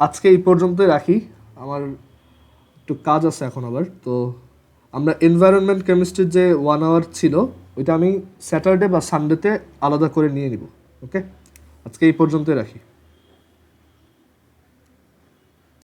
আজকে এই পর্যন্তই রাখি, আমার একটু কাজ আছে এখন আবার। তো আমরা এনভায়রনমেন্ট কেমিস্ট্রির যে 1 আওয়ার ছিল ওইটা আমি স্যাটারডে বা সানডেতে আলাদা করে নিয়ে নিব। ওকে, আজকে এই পর্যন্তই রাখি।